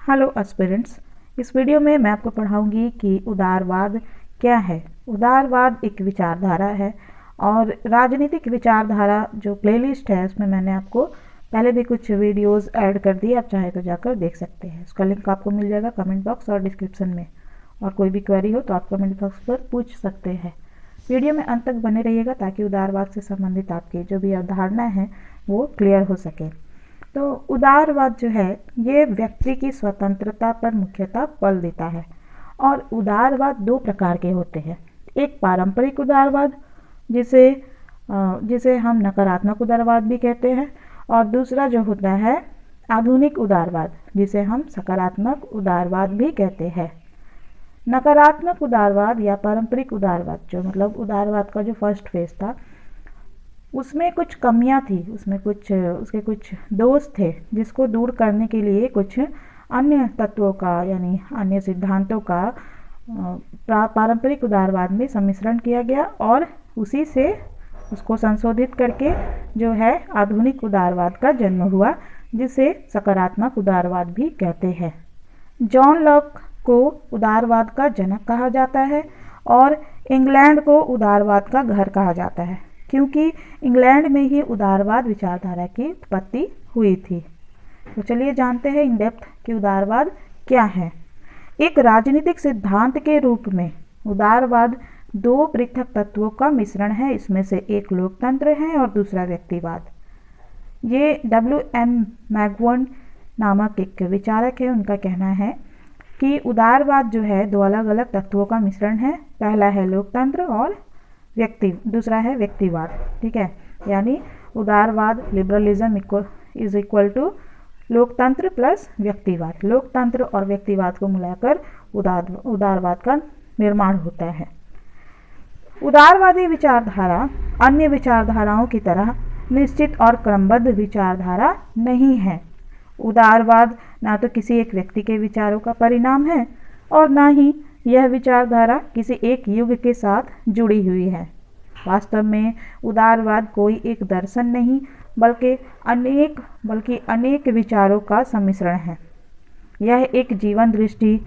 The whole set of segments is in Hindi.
Hello aspirants. इस वीडियो में मैं आपको पढ़ाऊंगी कि उदारवाद क्या है। उदारवाद एक विचारधारा है और राजनीतिक विचारधारा जो प्लेलिस्ट है उसमें मैंने आपको पहले भी कुछ वीडियोस ऐड कर दी, आप चाहे तो जाकर देख सकते हैं। उसका लिंक आपको मिल जाएगा कमेंट बॉक्स और डिस्क्रिप्शन में। और कोई भी क्वेरी हो तो आप कमेंट बॉक्स पर पूछ सकते हैं। वीडियो में अंत तक बने रहिएगा ताकि उदारवाद से संबंधित आपकी जो भी अवधारणा है वो क्लियर हो सके। तो उदारवाद जो है ये व्यक्ति की स्वतंत्रता पर मुख्यतः बल देता है और उदारवाद दो प्रकार के होते हैं। एक पारंपरिक उदारवाद जिसे जिसे हम नकारात्मक उदारवाद भी कहते हैं, और दूसरा जो होता है आधुनिक उदारवाद जिसे हम सकारात्मक उदारवाद भी कहते हैं। नकारात्मक उदारवाद या पारंपरिक उदारवाद जो मतलब उदारवाद का जो फर्स्ट फेज था उसमें कुछ कमियां थी, उसमें उसके कुछ दोष थे जिसको दूर करने के लिए कुछ अन्य तत्वों का यानी अन्य सिद्धांतों का पारंपरिक उदारवाद में सम्मिश्रण किया गया और उसी से उसको संशोधित करके जो है आधुनिक उदारवाद का जन्म हुआ, जिसे सकारात्मक उदारवाद भी कहते हैं। जॉन लॉक को उदारवाद का जनक कहा जाता है और इंग्लैंड को उदारवाद का घर कहा जाता है, क्योंकि इंग्लैंड में ही उदारवाद विचारधारा की उत्पत्ति हुई थी। तो चलिए जानते हैं इन डेप्थ कि उदारवाद क्या है। एक राजनीतिक सिद्धांत के रूप में उदारवाद दो पृथक तत्वों का मिश्रण है। इसमें से एक लोकतंत्र है और दूसरा व्यक्तिवाद। ये WM मैगवन नामक एक विचारक है, उनका कहना है कि उदारवाद जो है दो अलग अलग तत्वों का मिश्रण है। पहला है लोकतंत्र और दूसरा है व्यक्तिवाद। ठीक है, यानी उदारवाद लिबरलिज्म इज इक्वल टू लोकतंत्र प्लस व्यक्तिवाद। लोकतंत्र और व्यक्तिवाद को मिलाकर उदारवाद का निर्माण होता है। उदारवादी विचारधारा अन्य विचारधाराओं की तरह निश्चित और क्रमबद्ध विचारधारा नहीं है। उदारवाद ना तो किसी एक व्यक्ति के विचारों का परिणाम है और ना ही यह विचारधारा किसी एक युग के साथ जुड़ी हुई है। वास्तव में उदारवाद कोई एक दर्शन नहीं बल्कि अनेक विचारों का सम्मिश्रण है। यह एक जीवन दृष्टि,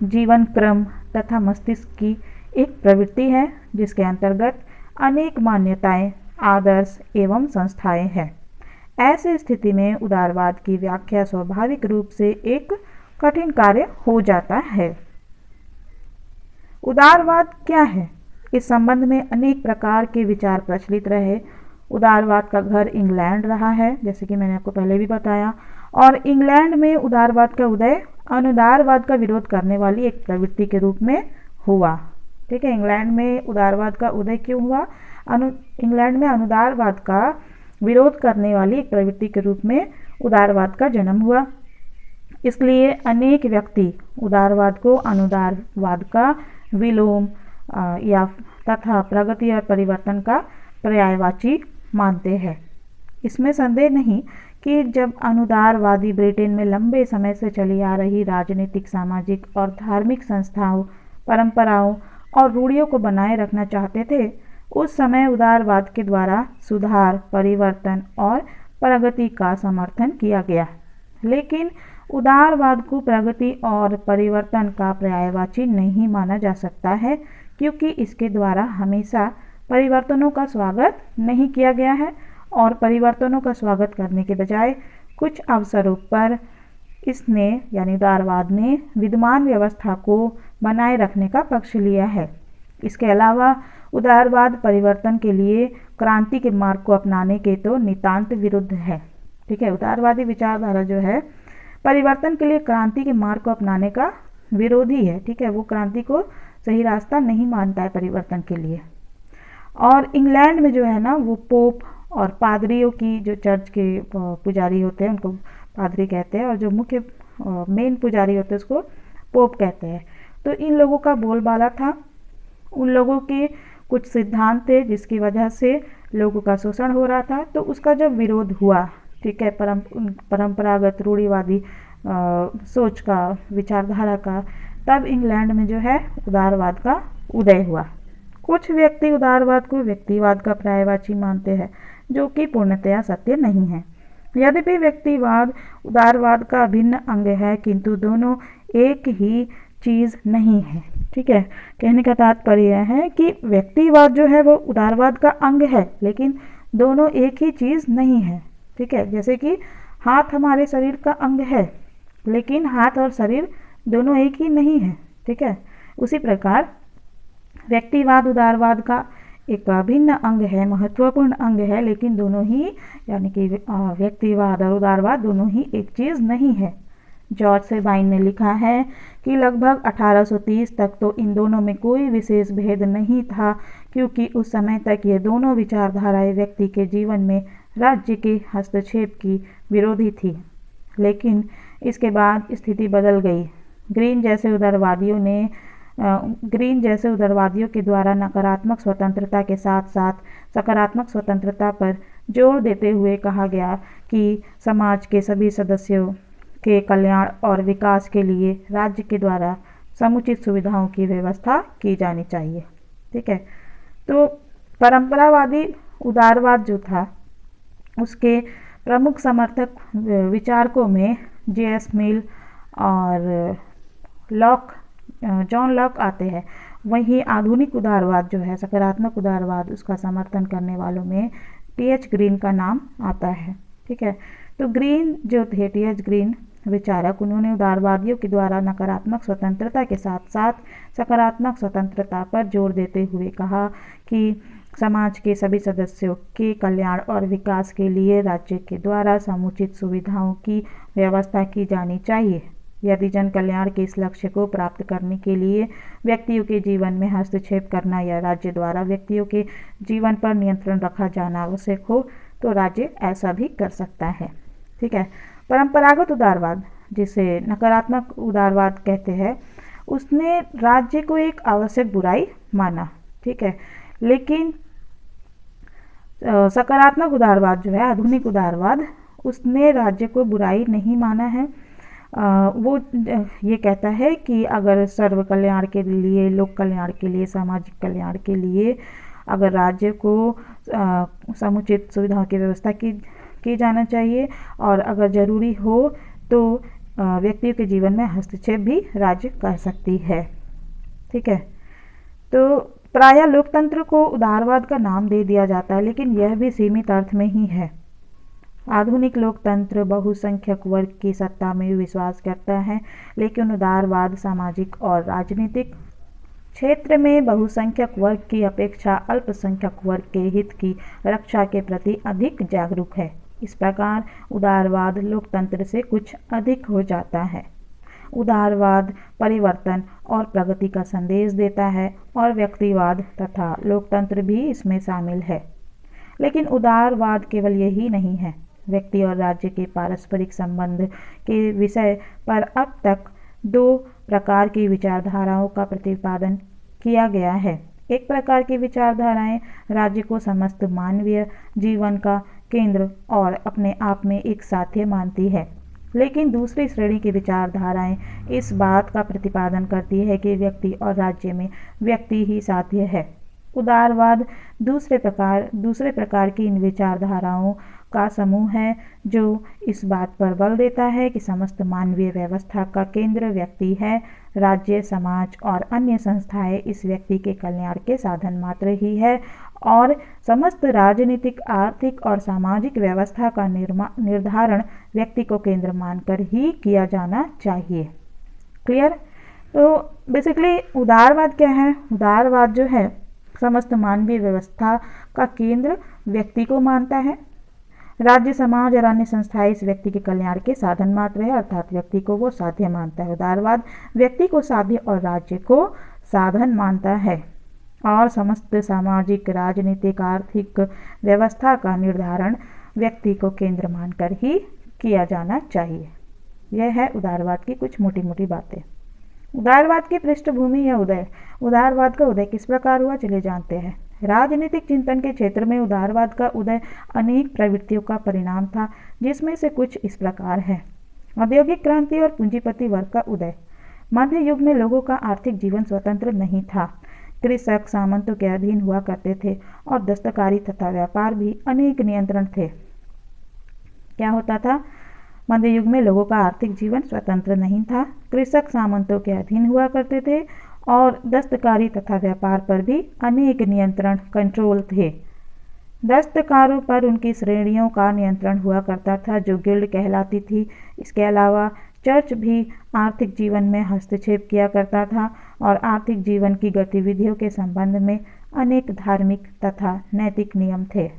जीवन क्रम तथा मस्तिष्क की एक प्रवृत्ति है जिसके अंतर्गत अनेक मान्यताएं, आदर्श एवं संस्थाएं हैं। ऐसी स्थिति में उदारवाद की व्याख्या स्वाभाविक रूप से एक कठिन कार्य हो जाता है। उदारवाद क्या है? इस संबंध में अनेक प्रकार के विचार प्रचलित रहे। उदारवाद का घर इंग्लैंड रहा है, जैसे कि मैंने आपको पहले भी बताया, और इंग्लैंड में उदारवाद का उदय अनुदारवाद का विरोध करने वाली एक प्रवृत्ति के रूप में हुआ। ठीक है, इंग्लैंड में उदारवाद का उदय क्यों हुआ? इंग्लैंड में अनुदारवाद का विरोध करने वाली एक प्रवृत्ति के रूप में उदारवाद का जन्म हुआ। इसलिए अनेक व्यक्ति उदारवाद को अनुदारवाद का विलोम या तथा प्रगति और परिवर्तन का पर्यायवाची मानते हैं। इसमें संदेह नहीं कि जब अनुदारवादी ब्रिटेन में लंबे समय से चली आ रही राजनीतिक, सामाजिक और धार्मिक संस्थाओं, परंपराओं और रूढ़ियों को बनाए रखना चाहते थे, उस समय उदारवाद के द्वारा सुधार, परिवर्तन और प्रगति का समर्थन किया गया। लेकिन उदारवाद को प्रगति और परिवर्तन का पर्यायवाची नहीं माना जा सकता है, क्योंकि इसके द्वारा हमेशा परिवर्तनों का स्वागत नहीं किया गया है और परिवर्तनों का स्वागत करने के बजाय कुछ अवसरों पर इसने यानी उदारवाद ने विद्यमान व्यवस्था को बनाए रखने का पक्ष लिया है। इसके अलावा उदारवाद परिवर्तन के लिए क्रांति के मार्ग को अपनाने के तो नितांत विरुद्ध है। ठीक है, उदारवादी विचारधारा जो है परिवर्तन के लिए क्रांति के मार्ग को अपनाने का विरोधी है। ठीक है, वो क्रांति को सही रास्ता नहीं मानता है परिवर्तन के लिए। और इंग्लैंड में जो है ना वो पोप और पादरियों की, जो चर्च के पुजारी होते हैं उनको पादरी कहते हैं, और जो मुख्य मेन पुजारी होते हैं उसको पोप कहते हैं। तो इन लोगों का बोलबाला था, उन लोगों के कुछ सिद्धांत थे जिसकी वजह से लोगों का शोषण हो रहा था। तो उसका जब विरोध हुआ, ठीक है, परंपरागत रूढ़िवादी सोच का, विचारधारा का, तब इंग्लैंड में जो है उदारवाद का उदय हुआ। कुछ व्यक्ति उदारवाद को व्यक्तिवाद का पर्यायवाची मानते हैं, जो कि पूर्णतया सत्य नहीं है। यद्यपि व्यक्तिवाद उदारवाद का अभिन्न अंग है, किंतु दोनों एक ही चीज़ नहीं है। ठीक है, कहने का तात्पर्य है कि व्यक्तिवाद जो है वो उदारवाद का अंग है, लेकिन दोनों एक ही चीज़ नहीं है। ठीक है, जैसे कि हाथ हमारे शरीर का अंग है, लेकिन हाथ और शरीर दोनों एक ही नहीं है। ठीक है, उसी प्रकार व्यक्तिवाद उदारवाद का एक अभिन्न अंग है, महत्वपूर्ण अंग है, लेकिन दोनों ही यानी कि व्यक्तिवाद और उदारवाद दोनों ही एक चीज़ नहीं है। जॉर्ज सेबाइन ने लिखा है कि लगभग 1830 तक तो इन दोनों में कोई विशेष भेद नहीं था, क्योंकि उस समय तक ये दोनों विचारधाराएं व्यक्ति के जीवन में राज्य के हस्तक्षेप की विरोधी थी। लेकिन इसके बाद स्थिति बदल गई। ग्रीन जैसे उदारवादियों के द्वारा नकारात्मक स्वतंत्रता के साथ साथ सकारात्मक स्वतंत्रता पर जोर देते हुए कहा गया कि समाज के सभी सदस्यों के कल्याण और विकास के लिए राज्य के द्वारा समुचित सुविधाओं की व्यवस्था की जानी चाहिए। ठीक है, तो परंपरावादी उदारवाद जो था उसके प्रमुख समर्थक विचारकों में जे.एस. मिल और जॉन लॉक आते हैं। वहीं आधुनिक उदारवाद जो है, सकारात्मक उदारवाद, उसका समर्थन करने वालों में टी.एच. ग्रीन का नाम आता है। ठीक है, तो ग्रीन जो थे, टी.एच. ग्रीन विचारक, उन्होंने उदारवादियों के द्वारा नकारात्मक स्वतंत्रता के साथ साथ सकारात्मक स्वतंत्रता पर जोर देते हुए कहा कि समाज के सभी सदस्यों के कल्याण और विकास के लिए राज्य के द्वारा समुचित सुविधाओं की व्यवस्था की जानी चाहिए। यदि जन कल्याण के इस लक्ष्य को प्राप्त करने के लिए व्यक्तियों के जीवन में हस्तक्षेप करना या राज्य द्वारा व्यक्तियों के जीवन पर नियंत्रण रखा जाना आवश्यक हो, तो राज्य ऐसा भी कर सकता है। ठीक है, परंपरागत उदारवाद, जिसे नकारात्मक उदारवाद कहते हैं, उसने राज्य को एक आवश्यक बुराई माना। ठीक है, लेकिन सकारात्मक उदारवाद जो है, आधुनिक उदारवाद, उसने राज्य को बुराई नहीं माना है। वो ये कहता है कि अगर सर्व कल्याण के लिए, लोक कल्याण के लिए, सामाजिक कल्याण के लिए अगर राज्य को समुचित सुविधाओं की व्यवस्था की जाना चाहिए, और अगर ज़रूरी हो तो व्यक्तियों के जीवन में हस्तक्षेप भी राज्य कर सकती है। ठीक है, तो प्रायः लोकतंत्र को उदारवाद का नाम दे दिया जाता है, लेकिन यह भी सीमित अर्थ में ही है। आधुनिक लोकतंत्र बहुसंख्यक वर्ग की सत्ता में विश्वास करता है, लेकिन उदारवाद सामाजिक और राजनीतिक क्षेत्र में बहुसंख्यक वर्ग की अपेक्षा अल्पसंख्यक वर्ग के हित की रक्षा के प्रति अधिक जागरूक है। इस प्रकार उदारवाद लोकतंत्र से कुछ अधिक हो जाता है। उदारवाद परिवर्तन और प्रगति का संदेश देता है, और व्यक्तिवाद तथा लोकतंत्र भी इसमें शामिल है। लेकिन उदारवाद केवल यही नहीं है। व्यक्ति और राज्य के पारस्परिक संबंध के विषय पर अब तक दो प्रकार की विचारधाराओं का प्रतिपादन किया गया है। एक प्रकार की विचारधाराएं राज्य को समस्त मानवीय जीवन का केंद्र और अपने आप में एक साध्य मानती है, लेकिन दूसरी श्रेणी की विचारधाराएं इस बात का प्रतिपादन करती है कि व्यक्ति और राज्य में व्यक्ति ही साध्य है। उदारवाद दूसरे प्रकार की इन विचारधाराओं का समूह है, जो इस बात पर बल देता है कि समस्त मानवीय व्यवस्था का केंद्र व्यक्ति है। राज्य, समाज और अन्य संस्थाएं इस व्यक्ति के कल्याण के साधन मात्र ही है, और समस्त राजनीतिक, आर्थिक और सामाजिक व्यवस्था का निर्धारण व्यक्ति को केंद्र मानकर ही किया जाना चाहिए। क्लियर? तो बेसिकली उदारवाद क्या है? उदारवाद जो है समस्त मानवीय व्यवस्था का केंद्र व्यक्ति को मानता है। राज्य, समाज और अन्य संस्थाएं इस व्यक्ति के कल्याण के साधन मात्र है, अर्थात व्यक्ति को वो साध्य मानता है। उदारवाद व्यक्ति को साध्य और राज्य को साधन मानता है, और समस्त सामाजिक, राजनीतिक, आर्थिक व्यवस्था का निर्धारण व्यक्ति को केंद्र मानकर ही किया जाना चाहिए। यह है उदारवाद की कुछ मोटी मोटी बातें। उदारवाद की पृष्ठभूमि या उदय। उदारवाद का उदय किस प्रकार हुआ, चलिए जानते हैं। राजनीतिक चिंतन के क्षेत्र में उदारवाद का उदय अनेक प्रवृत्तियों का परिणाम था, जिसमें से कुछ इस प्रकार है। औद्योगिक क्रांति और पूंजीपति वर्ग का उदय। मध्य युग में लोगों का आर्थिक जीवन स्वतंत्र नहीं था। कृषक सामंतों के अधीन हुआ करते थे, और दस्तकारी तथा व्यापार भी अनेक नियंत्रण थे। क्या होता था? मध्य युग में लोगों का आर्थिक जीवन स्वतंत्र नहीं था। कृषक सामंतों के अधीन हुआ करते थे और दस्तकारी तथा व्यापार पर भी अनेक नियंत्रण कंट्रोल थे। दस्तकारों पर उनकी श्रेणियों का नियंत्रण हुआ करता था जो गिल्ड कहलाती थी। इसके अलावा चर्च भी आर्थिक जीवन में हस्तक्षेप किया करता था और आर्थिक जीवन की गतिविधियों के संबंध में अनेक धार्मिक तथा नैतिक नियम थे।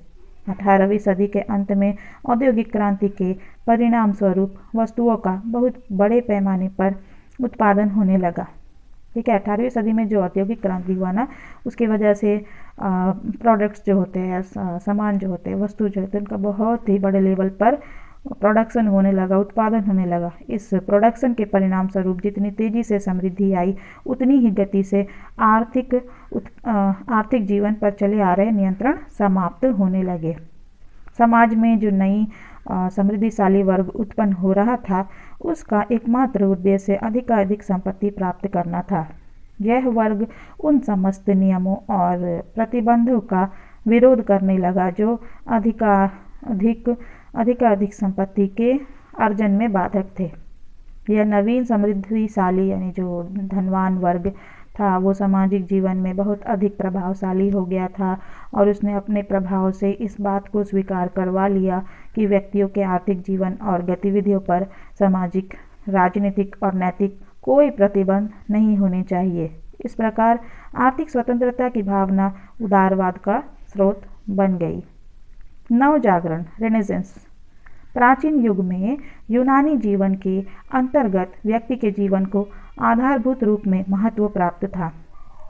18वीं सदी के अंत में औद्योगिक क्रांति के परिणाम स्वरूप वस्तुओं का बहुत बड़े पैमाने पर उत्पादन होने लगा। ठीक है, 18वीं सदी में जो औद्योगिक क्रांति हुआ ना, उसकी वजह से प्रोडक्ट्स जो होते हैं, सामान जो होते हैं, वस्तु जो होते हैं, उनका बहुत ही बड़े लेवल पर प्रोडक्शन होने लगा, उत्पादन होने लगा। इस प्रोडक्शन के परिणाम स्वरूप जितनी तेज़ी से समृद्धि आई, उतनी ही गति से आर्थिक जीवन पर चले आ रहे नियंत्रण समाप्त होने लगे। समाज में जो नई समृद्धिशाली वर्ग उत्पन्न हो रहा था, उसका एकमात्र उद्देश्य अधिकाधिक संपत्ति प्राप्त करना था। यह वर्ग उन समस्त नियमों और प्रतिबंधों का विरोध करने लगा जो अधिकाधिक संपत्ति के अर्जन में बाधक थे। यह नवीन समृद्धिशाली यानी जो धनवान वर्ग था, वो सामाजिक जीवन में बहुत अधिक प्रभावशाली हो गया था और उसने अपने प्रभाव से इस बात को स्वीकार करवा लिया कि व्यक्तियों के आर्थिक जीवन और गतिविधियों पर सामाजिक, राजनीतिक और नैतिक कोई प्रतिबंध नहीं होने चाहिए। इस प्रकार आर्थिक स्वतंत्रता की भावना उदारवाद का स्रोत बन गई। नवजागरण, रेनेसेंस। प्राचीन युग में यूनानी जीवन के अंतर्गत व्यक्ति के जीवन को आधारभूत रूप में महत्व प्राप्त था।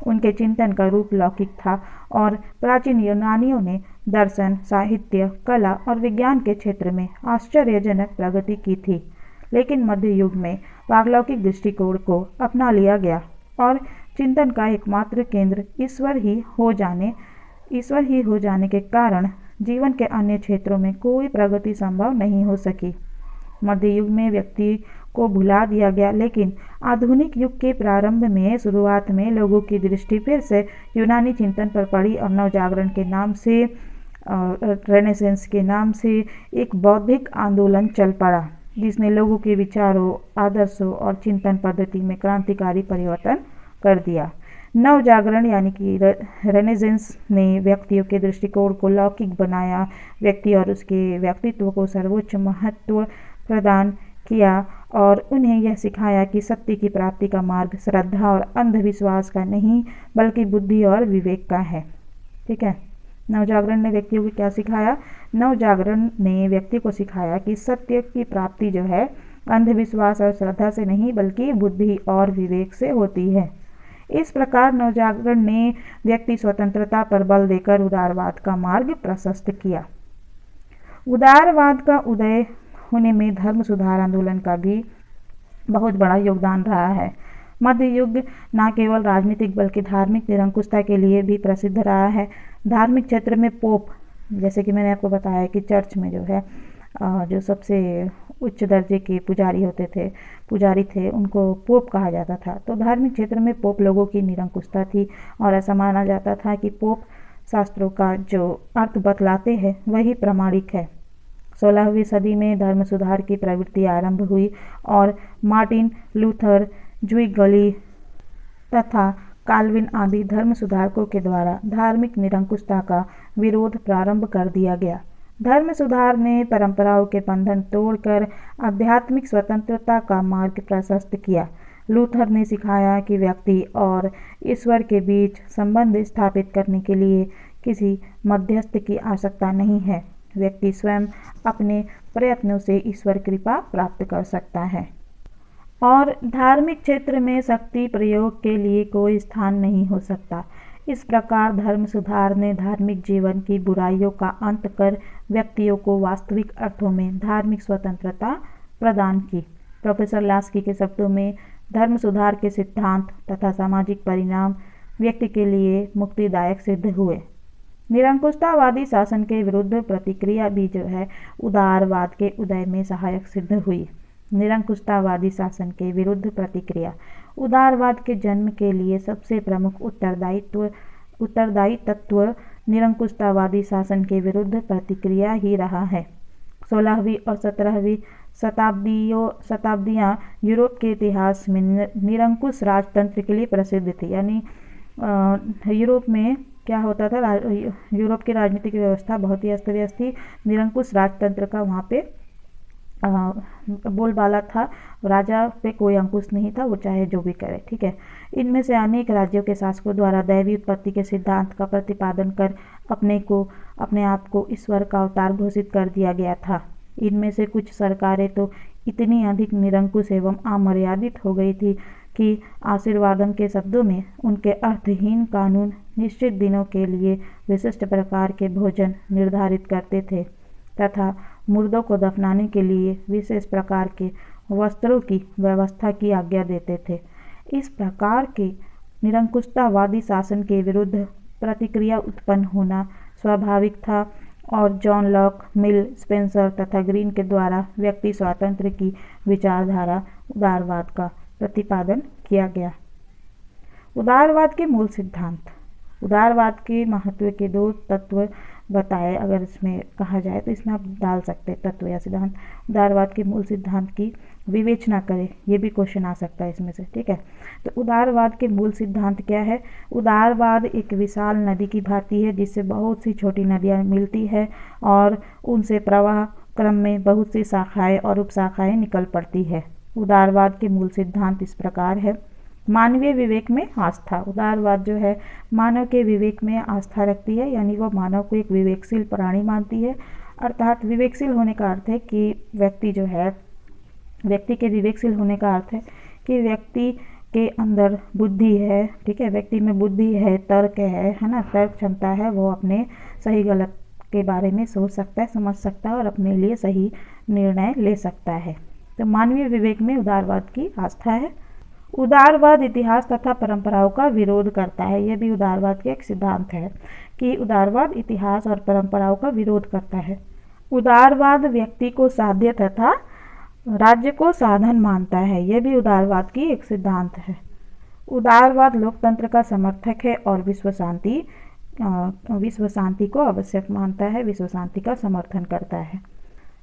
उनके चिंतन का रूप लौकिक था और प्राचीन यूनानियों ने दर्शन, साहित्य, कला और विज्ञान के क्षेत्र में आश्चर्यजनक प्रगति की थी। लेकिन मध्य युग में पारलौकिक दृष्टिकोण को अपना लिया गया और चिंतन का एकमात्र केंद्र ईश्वर ही हो जाने के कारण जीवन के अन्य क्षेत्रों में कोई प्रगति संभव नहीं हो सकी। मध्य युग में व्यक्ति को भुला दिया गया, लेकिन आधुनिक युग के प्रारंभ में शुरुआत में लोगों की दृष्टि फिर से यूनानी चिंतन पर पड़ी और नवजागरण के नाम से, रेनेसेंस के नाम से एक बौद्धिक आंदोलन चल पड़ा जिसने लोगों के विचारों, आदर्शों और चिंतन पद्धति में क्रांतिकारी परिवर्तन कर दिया। नवजागरण यानी कि रेनेसेंस ने व्यक्तियों के दृष्टिकोण को लौकिक बनाया, व्यक्ति और उसके व्यक्तित्व को सर्वोच्च महत्व प्रदान किया और उन्हें यह सिखाया कि सत्य की प्राप्ति का मार्ग श्रद्धा और अंधविश्वास का नहीं बल्कि बुद्धि और विवेक का है। ठीक है, नवजागरण ने व्यक्तियों को क्या सिखाया? नवजागरण ने व्यक्ति को सिखाया कि सत्य की प्राप्ति जो है अंधविश्वास और श्रद्धा से नहीं बल्कि बुद्धि और विवेक से होती है। इस प्रकार नवजागरण ने व्यक्ति स्वतंत्रता पर बल देकर उदारवाद का मार्ग प्रशस्त किया। उदारवाद का उदय होने में धर्म सुधार आंदोलन का भी बहुत बड़ा योगदान रहा है। मध्य युग न केवल राजनीतिक बल्कि धार्मिक निरंकुशता के लिए भी प्रसिद्ध रहा है। धार्मिक क्षेत्र में पोप, जैसे कि मैंने आपको बताया कि चर्च में जो है जो सबसे उच्च दर्जे के पुजारी थे, उनको पोप कहा जाता था। तो धार्मिक क्षेत्र में पोप लोगों की निरंकुशता थी और ऐसा माना जाता था कि पोप शास्त्रों का जो अर्थ बतलाते हैं वही प्रमाणिक है। 16वीं सदी में धर्म सुधार की प्रवृत्ति आरंभ हुई और मार्टिन लूथर, ज्विगली तथा काल्विन आदि धर्म सुधारकों के द्वारा धार्मिक निरंकुशता का विरोध प्रारंभ कर दिया गया। धर्म सुधार ने परंपराओं के बंधन तोड़कर आध्यात्मिक स्वतंत्रता का मार्ग प्रशस्त किया। लूथर ने सिखाया कि व्यक्ति और ईश्वर के बीच संबंध स्थापित करने के लिए किसी मध्यस्थ की आवश्यकता नहीं है। व्यक्ति स्वयं अपने प्रयत्नों से ईश्वर कृपा प्राप्त कर सकता है और धार्मिक क्षेत्र में शक्ति प्रयोग के लिए कोई स्थान नहीं हो सकता। इस प्रकार धर्म सुधार ने धार्मिक जीवन की बुराइयों का अंत कर व्यक्तियों को वास्तविक अर्थों में धार्मिक स्वतंत्रता प्रदान की। प्रोफेसर लास्की के शब्दों में धर्म सुधार के सिद्धांत तथा सामाजिक परिणाम व्यक्ति के लिए मुक्तिदायक सिद्ध हुए। निरंकुशतावादी शासन के विरुद्ध प्रतिक्रिया भी जो है उदारवाद के उदय में सहायक सिद्ध हुई। निरंकुशतावादी शासन के विरुद्ध प्रतिक्रिया उदारवाद के जन्म के लिए सबसे प्रमुख उत्तरदायी तत्व निरंकुशतावादी शासन के विरुद्ध प्रतिक्रिया ही रहा है। 16वीं और 17वीं शताब्दियाँ यूरोप के इतिहास में निरंकुश राजतंत्र के लिए प्रसिद्ध थी। यानी यूरोप में क्या होता था, यूरोप की राजनीतिक व्यवस्था बहुत ही अस्त व्यस्त थी। निरंकुश राजतंत्र का वहाँ पे बोलबाला था, राजा पे कोई अंकुश नहीं था, वो चाहे जो भी करे, ठीक है। इनमें से अनेक राज्यों के शासकों द्वारा दैवी उत्पत्ति के सिद्धांत का प्रतिपादन कर अपने आप को ईश्वर का अवतार घोषित कर दिया गया था। इनमें से कुछ सरकारें तो इतनी अधिक निरंकुश एवं अमर्यादित हो गई थी कि आशीर्वादम के शब्दों में उनके अर्थहीन कानून निश्चित दिनों के लिए विशिष्ट प्रकार के भोजन निर्धारित करते थे तथा मुर्दों को दफनाने के लिए विशेष प्रकार के वस्त्रों की व्यवस्था की आज्ञा देते थे। इस प्रकार के निरंकुशतावादी शासन के विरुद्ध प्रतिक्रिया उत्पन्न होना स्वाभाविक था और जॉन लॉक, मिल, स्पेंसर तथा ग्रीन के द्वारा व्यक्ति स्वातंत्र्य की विचारधारा उदारवाद का प्रतिपादन किया गया। उदारवाद के मूल सिद्धांत। उदारवाद के महत्व के 2 तत्व बताए, अगर इसमें कहा जाए तो इसमें आप डाल सकते हैं तत्व या सिद्धांत। उदारवाद के मूल सिद्धांत की विवेचना करें, ये भी क्वेश्चन आ सकता है इसमें से, ठीक है। तो उदारवाद के मूल सिद्धांत क्या है? उदारवाद एक विशाल नदी की भांति है जिससे बहुत सी छोटी नदियाँ मिलती है और उनसे प्रवाह क्रम में बहुत सी शाखाएँ और उपशाखाएँ निकल पड़ती है। उदारवाद के मूल सिद्धांत इस प्रकार है। मानवीय विवेक में आस्था। उदारवाद जो है मानव के विवेक में आस्था रखती है, यानी वो मानव को एक विवेकशील प्राणी मानती है। अर्थात विवेकशील होने का अर्थ है कि व्यक्ति जो है, व्यक्ति के विवेकशील होने का अर्थ है कि व्यक्ति के अंदर बुद्धि है, ठीक है, व्यक्ति में बुद्धि है, तर्क है ना, तर्क क्षमता है, वो अपने सही गलत के बारे में सोच सकता है, समझ सकता है और अपने लिए सही निर्णय ले सकता है। तो मानवीय विवेक में उदारवाद की आस्था है। उदारवाद इतिहास तथा परंपराओं का विरोध करता है। यह भी उदारवाद का एक सिद्धांत है कि उदारवाद इतिहास और परंपराओं का विरोध करता है। उदारवाद व्यक्ति को साध्य तथा राज्य को साधन मानता है। यह भी उदारवाद की एक सिद्धांत है। उदारवाद लोकतंत्र का समर्थक है और विश्व शांति को आवश्यक मानता है, विश्व शांति का समर्थन करता है।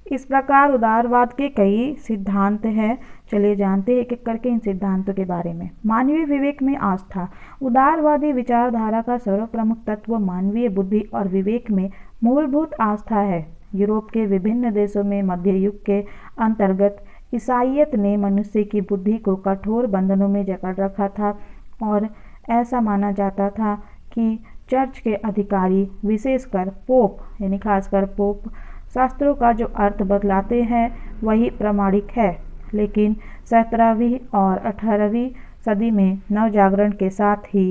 इस प्रकार उदारवाद के कई सिद्धांत हैं। चलिए जानते हैं एक एक करके इन सिद्धांतों के बारे में। मानवीय विवेक में आस्था। उदारवादी विचारधारा का सर्वप्रमुख तत्व मानवीय बुद्धि और विवेक में मूलभूत आस्था है। यूरोप के विभिन्न देशों में मध्य युग के अंतर्गत ईसाईयत ने मनुष्य की बुद्धि को कठोर बंधनों में जकड़ रखा था और ऐसा माना जाता था कि चर्च के अधिकारी, विशेषकर पोप, यानी खासकर पोप, शास्त्रों का जो अर्थ बदलाते हैं वही प्रामाणिक है। लेकिन 17वीं और 18वीं सदी में नवजागरण के साथ ही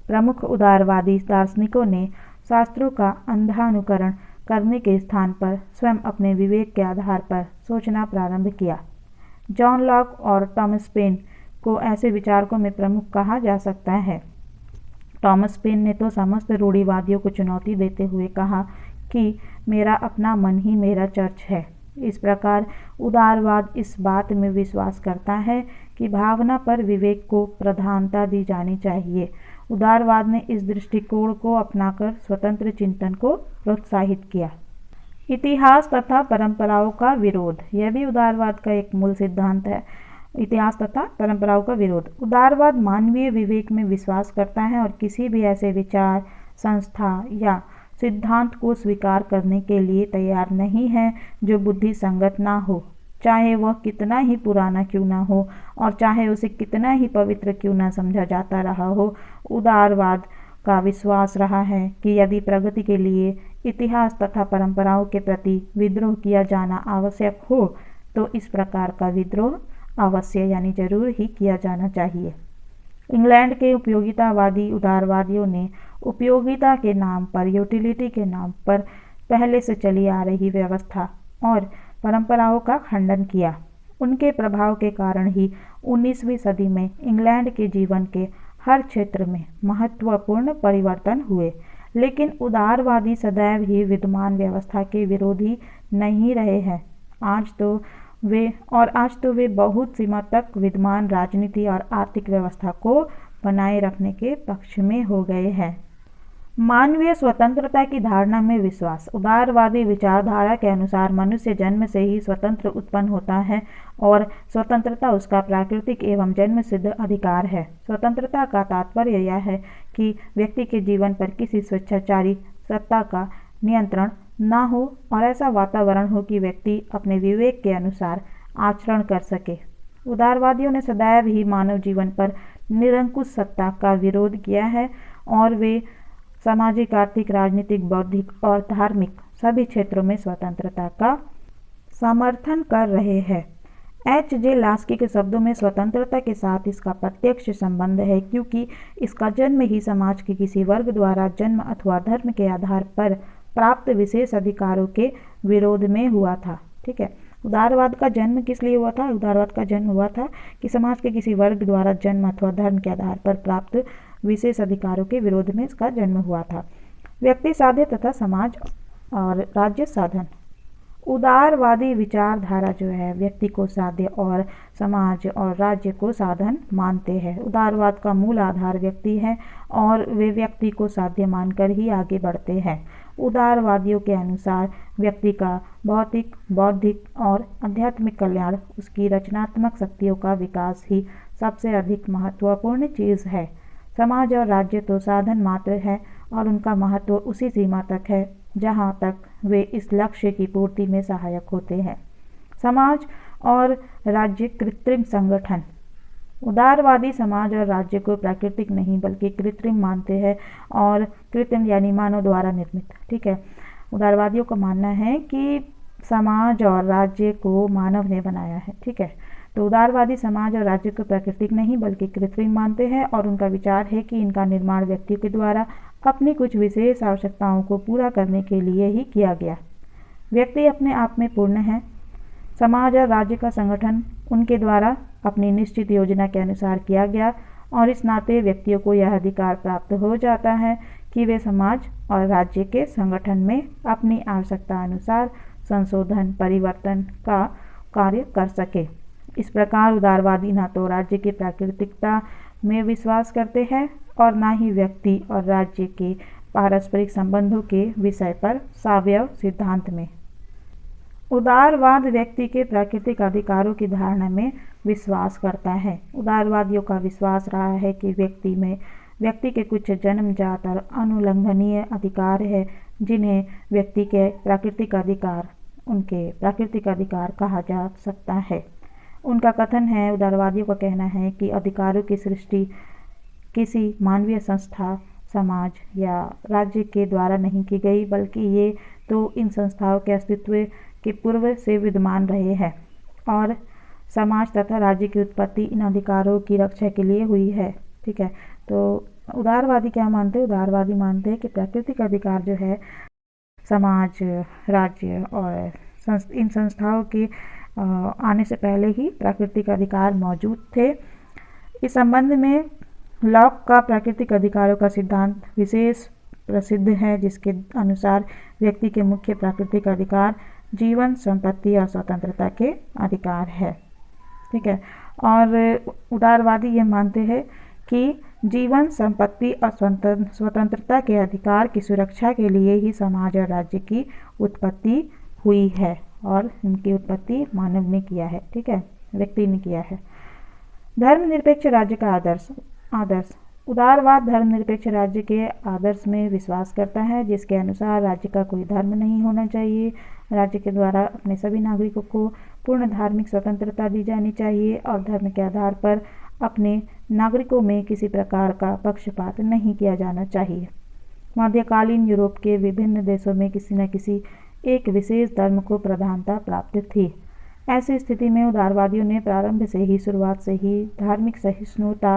प्रमुख उदारवादी दार्शनिकों ने शास्त्रों का अंधा अनुकरण करने के स्थान पर स्वयं अपने विवेक के आधार पर सोचना प्रारंभ किया। जॉन लॉक और टॉमस पेन को ऐसे विचारकों में प्रमुख कहा जा सकता है। टॉमस पेन ने तो समस्त रूढ़िवादियों को चुनौती देते हुए कहा कि मेरा अपना मन ही मेरा चर्च है। इस प्रकार उदारवाद इस बात में विश्वास करता है कि भावना पर विवेक को प्रधानता दी जानी चाहिए। उदारवाद ने इस दृष्टिकोण को अपनाकर स्वतंत्र चिंतन को प्रोत्साहित किया। इतिहास तथा परंपराओं का विरोध। यह भी उदारवाद का एक मूल सिद्धांत है। इतिहास तथा परंपराओं का विरोध। उदारवाद मानवीय विवेक में विश्वास करता है और किसी भी ऐसे विचार, संस्था या सिद्धांत को स्वीकार करने के लिए तैयार नहीं है जो बुद्धि संगत ना हो, चाहे वह कितना ही पुराना क्यों ना हो और चाहे उसे कितना ही पवित्र क्यों ना समझा जाता रहा हो। उदारवाद का विश्वास रहा है कि यदि प्रगति के लिए इतिहास तथा परंपराओं के प्रति विद्रोह किया जाना आवश्यक हो तो इस प्रकार का विद्रोह अवश्य यानी जरूर ही किया जाना चाहिए। इंग्लैंड के उपयोगितावादी उदारवादियों ने उपयोगिता के नाम पर, यूटिलिटी के नाम पर पहले से चली आ रही व्यवस्था और परंपराओं का खंडन किया। उनके प्रभाव के कारण ही 19वीं सदी में इंग्लैंड के जीवन के हर क्षेत्र में महत्वपूर्ण परिवर्तन हुए। लेकिन उदारवादी सदैव ही विद्यमान व्यवस्था के विरोधी नहीं रहे हैं। आज तो वे बहुत सीमा तक विद्यमान राजनीति और आर्थिक व्यवस्था को बनाए रखने के पक्ष में हो गए हैं। मानवीय स्वतंत्रता की धारणा में विश्वास। उदारवादी विचारधारा के अनुसार मनुष्य जन्म से ही स्वतंत्र उत्पन्न होता है और स्वतंत्रता उसका प्राकृतिक एवं जन्मसिद्ध अधिकार है। स्वतंत्रता का तात्पर्य यह है कि व्यक्ति के जीवन पर किसी स्वेच्छाचारी सत्ता का नियंत्रण न हो और ऐसा वातावरण हो कि व्यक्ति अपने विवेक के अनुसार आचरण कर सके। उदारवादियों ने सदैव ही मानव जीवन पर निरंकुश सत्ता का विरोध किया है और वे सामाजिक, आर्थिक, राजनीतिक, बौद्धिक और धार्मिक सभी क्षेत्रों में स्वतंत्रता का समर्थन कर रहे हैं। H.J. लास्की के शब्दों में स्वतंत्रता के साथ इसका प्रत्यक्ष संबंध है क्योंकि इसका जन्म ही समाज के किसी वर्ग द्वारा जन्म अथवा धर्म के आधार पर प्राप्त विशेष अधिकारों के विरोध में हुआ था। ठीक है, उदारवाद का जन्म किस लिए हुआ था? उदारवाद का जन्म हुआ था कि समाज के किसी वर्ग द्वारा जन्म अथवा धर्म के आधार पर प्राप्त विशेष अधिकारों के विरोध में इसका जन्म हुआ था। व्यक्ति साध्य तथा समाज और राज्य साधन। उदारवादी विचारधारा जो है व्यक्ति को साध्य और समाज और राज्य को साधन मानते हैं। उदारवाद का मूल आधार व्यक्ति है और वे व्यक्ति को साध्य मानकर ही आगे बढ़ते हैं। उदारवादियों के अनुसार व्यक्ति का भौतिक, बौद्धिक और आध्यात्मिक कल्याण, उसकी रचनात्मक शक्तियों का विकास ही सबसे अधिक महत्वपूर्ण चीज़ है। समाज और राज्य तो साधन मात्र है और उनका महत्व उसी सीमा तक है जहाँ तक वे इस लक्ष्य की पूर्ति में सहायक होते हैं। समाज और राज्य कृत्रिम संगठन। उदारवादी समाज और राज्य को प्राकृतिक नहीं बल्कि कृत्रिम मानते हैं और कृत्रिम यानी मानव द्वारा निर्मित। ठीक है, उदारवादियों का मानना है कि समाज और राज्य को मानव ने बनाया है। ठीक है, तो उदारवादी समाज और राज्य को प्राकृतिक नहीं बल्कि कृत्रिम मानते हैं और उनका विचार है कि इनका निर्माण व्यक्तियों के द्वारा अपनी कुछ विशेष आवश्यकताओं को पूरा करने के लिए ही किया गया। व्यक्ति अपने आप में पूर्ण है। समाज और राज्य का संगठन उनके द्वारा अपनी निश्चित योजना के अनुसार किया गया और इस नाते व्यक्तियों को यह अधिकार प्राप्त हो जाता है कि वे समाज और राज्य के संगठन में अपनी आवश्यकता अनुसार संशोधन, परिवर्तन का कार्य कर सके। इस प्रकार उदारवादी न तो राज्य की प्राकृतिकता में विश्वास करते हैं और न ही व्यक्ति और राज्य के पारस्परिक संबंधों के विषय पर सावयव सिद्धांत में। उदारवाद व्यक्ति के प्राकृतिक अधिकारों की धारणा में विश्वास करता है। उदारवादियों का विश्वास रहा है कि व्यक्ति के कुछ जन्मजात और अनुल्लंघनीय अधिकार है जिन्हें व्यक्ति के प्राकृतिक अधिकार कहा जा सकता है। उनका कथन है, उदारवादियों का कहना है कि अधिकारों की सृष्टि किसी मानवीय संस्था, समाज या राज्य के द्वारा नहीं की गई बल्कि ये तो इन संस्थाओं के अस्तित्व के पूर्व से विद्यमान रहे हैं और समाज तथा राज्य की उत्पत्ति इन अधिकारों की रक्षा के लिए हुई है। ठीक है, तो उदारवादी क्या मानते हैं? उदारवादी मानते हैं कि प्राकृतिक अधिकार जो है समाज, राज्य और इन संस्थाओं के आने से पहले ही प्राकृतिक अधिकार मौजूद थे। इस संबंध में लॉक का प्राकृतिक अधिकारों का सिद्धांत विशेष प्रसिद्ध है जिसके अनुसार व्यक्ति के मुख्य प्राकृतिक अधिकार जीवन, संपत्ति और स्वतंत्रता के अधिकार है। ठीक है, और उदारवादी ये मानते हैं कि जीवन, संपत्ति और स्वतंत्रता के अधिकार की सुरक्षा के लिए ही समाज और राज्य की उत्पत्ति हुई है और इनकी उत्पत्ति मानव ने किया है। ठीक है, व्यक्ति ने किया है। धर्मनिरपेक्ष राज्य का आदर्श। उदारवाद धर्मनिरपेक्ष राज्य के आदर्श में विश्वास करता है जिसके अनुसार राज्य का कोई धर्म नहीं होना चाहिए। राज्य के द्वारा अपने सभी नागरिकों को पूर्ण धार्मिक स्वतंत्रता दी जानी चाहिए और धर्म के आधार पर अपने नागरिकों में किसी प्रकार का पक्षपात नहीं किया जाना चाहिए। मध्यकालीन यूरोप के विभिन्न देशों में किसी न किसी एक विशेष धर्म को प्रधानता प्राप्त थी। ऐसी स्थिति में उदारवादियों ने प्रारंभ से ही शुरुआत से ही धार्मिक सहिष्णुता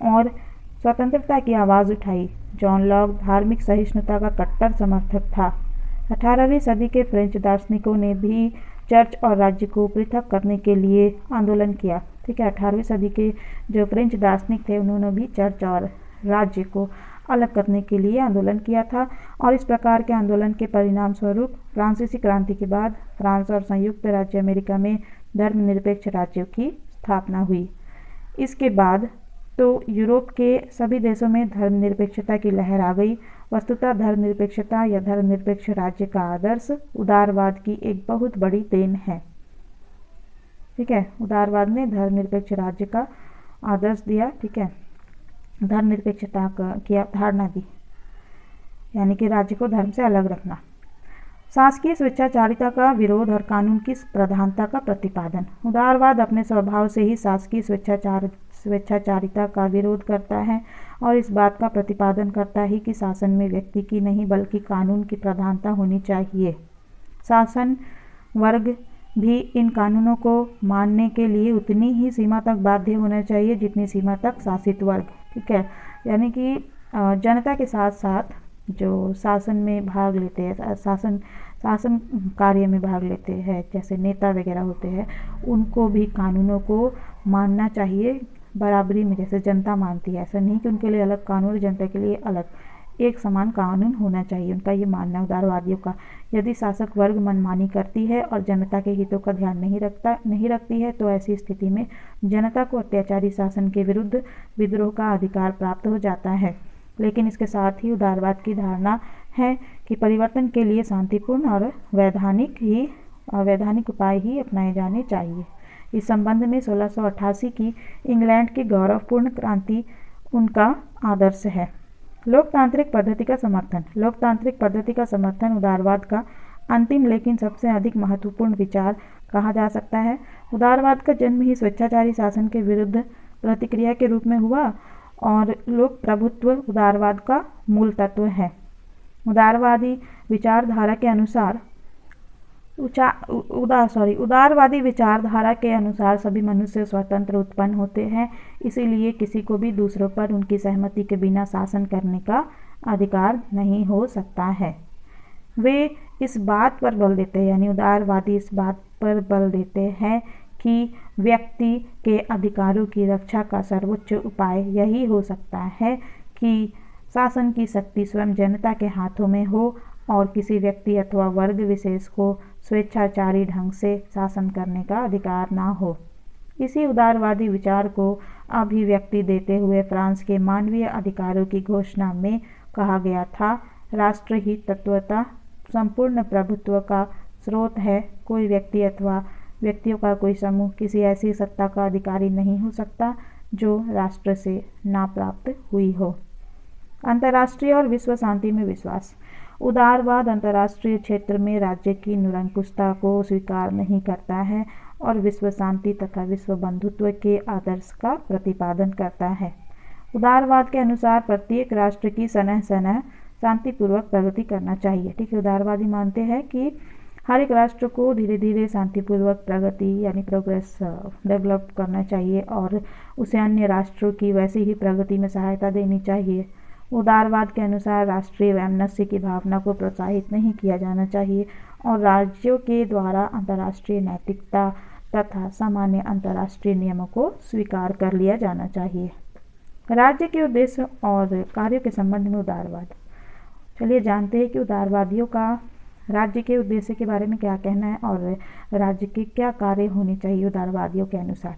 और स्वतंत्रता की आवाज़ उठाई। जॉन लॉक धार्मिक सहिष्णुता का कट्टर समर्थक था। 18वीं सदी के फ्रेंच दार्शनिकों ने भी चर्च और राज्य को पृथक करने के लिए आंदोलन किया। ठीक है, 18वीं सदी के जो फ्रेंच दार्शनिक थे उन्होंने भी चर्च और राज्य को अलग करने के लिए आंदोलन किया था और इस प्रकार के आंदोलन के परिणाम स्वरूप फ्रांसीसी क्रांति के बाद फ्रांस और संयुक्त राज्य अमेरिका में धर्मनिरपेक्ष राज्यों की स्थापना हुई। इसके बाद तो यूरोप के सभी देशों में धर्मनिरपेक्षता की लहर आ गई वस्तुतः धर्मनिरपेक्षता या धर्मनिरपेक्ष राज्य का आदर्श उदारवाद की एक बहुत बड़ी देन है। ठीक है, उदारवाद ने धर्मनिरपेक्ष राज्य का आदर्श दिया। ठीक है, धर्मनिरपेक्षता की अवधारणा दी, यानी कि राज्य को धर्म से अलग रखना। शासकीय स्वेच्छाचारिता का विरोध और कानून की प्रधानता का प्रतिपादन। उदारवाद अपने स्वभाव से ही शासकीय स्वेच्छाचारिता का विरोध करता है और इस बात का प्रतिपादन करता है कि शासन में व्यक्ति की नहीं बल्कि कानून की प्रधानता होनी चाहिए। शासन वर्ग भी इन कानूनों को मानने के लिए उतनी ही सीमा तक बाध्य होना चाहिए जितनी सीमा तक शासित वर्ग। ठीक है, यानी कि जनता के साथ साथ जो शासन में भाग लेते हैं, शासन कार्य में भाग लेते हैं, जैसे नेता वगैरह होते हैं, उनको भी कानूनों को मानना चाहिए बराबरी में, जैसे जनता मानती है। ऐसा नहीं कि उनके लिए अलग कानून, जनता के लिए अलग, एक समान कानून होना चाहिए, उनका ये मानना है उदारवादियों का। यदि शासक वर्ग मनमानी करती है और जनता के हितों का ध्यान नहीं रखती है तो ऐसी स्थिति में जनता को अत्याचारी शासन के विरुद्ध विद्रोह का अधिकार प्राप्त हो जाता है। लेकिन इसके साथ ही उदारवाद की धारणा है कि परिवर्तन के लिए शांतिपूर्ण और वैधानिक उपाय ही अपनाए जाने चाहिए। इस संबंध में 1688 की इंग्लैंड की गौरवपूर्ण क्रांति उनका आदर्श है। लोकतांत्रिक पद्धति का समर्थन। लोकतांत्रिक पद्धति का समर्थन उदारवाद का अंतिम लेकिन सबसे अधिक महत्वपूर्ण विचार कहा जा सकता है। उदारवाद का जन्म ही स्वेच्छाचारी शासन के विरुद्ध प्रतिक्रिया के रूप में हुआ और लोक प्रभुत्व उदारवाद का मूल तत्व है। उदारवादी विचारधारा के अनुसार सभी मनुष्य स्वतंत्र उत्पन्न होते हैं, इसीलिए किसी को भी दूसरों पर उनकी सहमति के बिना शासन करने का अधिकार नहीं हो सकता है। वे इस बात पर बल देते हैं, यानी उदारवादी इस बात पर बल देते हैं कि व्यक्ति के अधिकारों की रक्षा का सर्वोच्च उपाय यही हो सकता है कि शासन की शक्ति स्वयं जनता के हाथों में हो और किसी व्यक्ति अथवा वर्ग विशेष को स्वेच्छाचारी ढंग से शासन करने का अधिकार ना हो। इसी उदारवादी विचार को अभिव्यक्ति देते हुए फ्रांस के मानवीय अधिकारों की घोषणा में कहा गया था, राष्ट्र ही तत्वतः संपूर्ण प्रभुत्व का स्रोत है। कोई व्यक्ति अथवा व्यक्तियों का कोई समूह किसी ऐसी सत्ता का अधिकारी नहीं हो सकता जो राष्ट्र से ना प्राप्त हुई हो। अंतर्राष्ट्रीय और विश्व शांति में विश्वास। उदारवाद अंतर्राष्ट्रीय क्षेत्र में राज्य की निरंकुशता को स्वीकार नहीं करता है और विश्व शांति तथा विश्व बंधुत्व के आदर्श का प्रतिपादन करता है। उदारवाद के अनुसार प्रत्येक राष्ट्र की सनह शांतिपूर्वक प्रगति करना चाहिए। ठीक है, उदारवादी मानते हैं कि हर एक राष्ट्र को धीरे धीरे शांतिपूर्वक प्रगति यानी प्रोग्रेस डेवलप करना चाहिए और उसे अन्य राष्ट्रों की वैसी ही प्रगति में सहायता देनी चाहिए। उदारवाद के अनुसार राष्ट्रीय वैमनस्य की भावना को प्रोत्साहित नहीं किया जाना चाहिए और राज्यों के द्वारा अंतर्राष्ट्रीय नैतिकता तथा सामान्य अंतर्राष्ट्रीय नियमों को स्वीकार कर लिया जाना चाहिए। राज्य के उद्देश्य और कार्यों के संबंध में उदारवाद। चलिए जानते हैं कि उदारवादियों का राज्य के उद्देश्य के बारे में क्या कहना है और राज्य के क्या कार्य होने चाहिए उदारवादियों के अनुसार।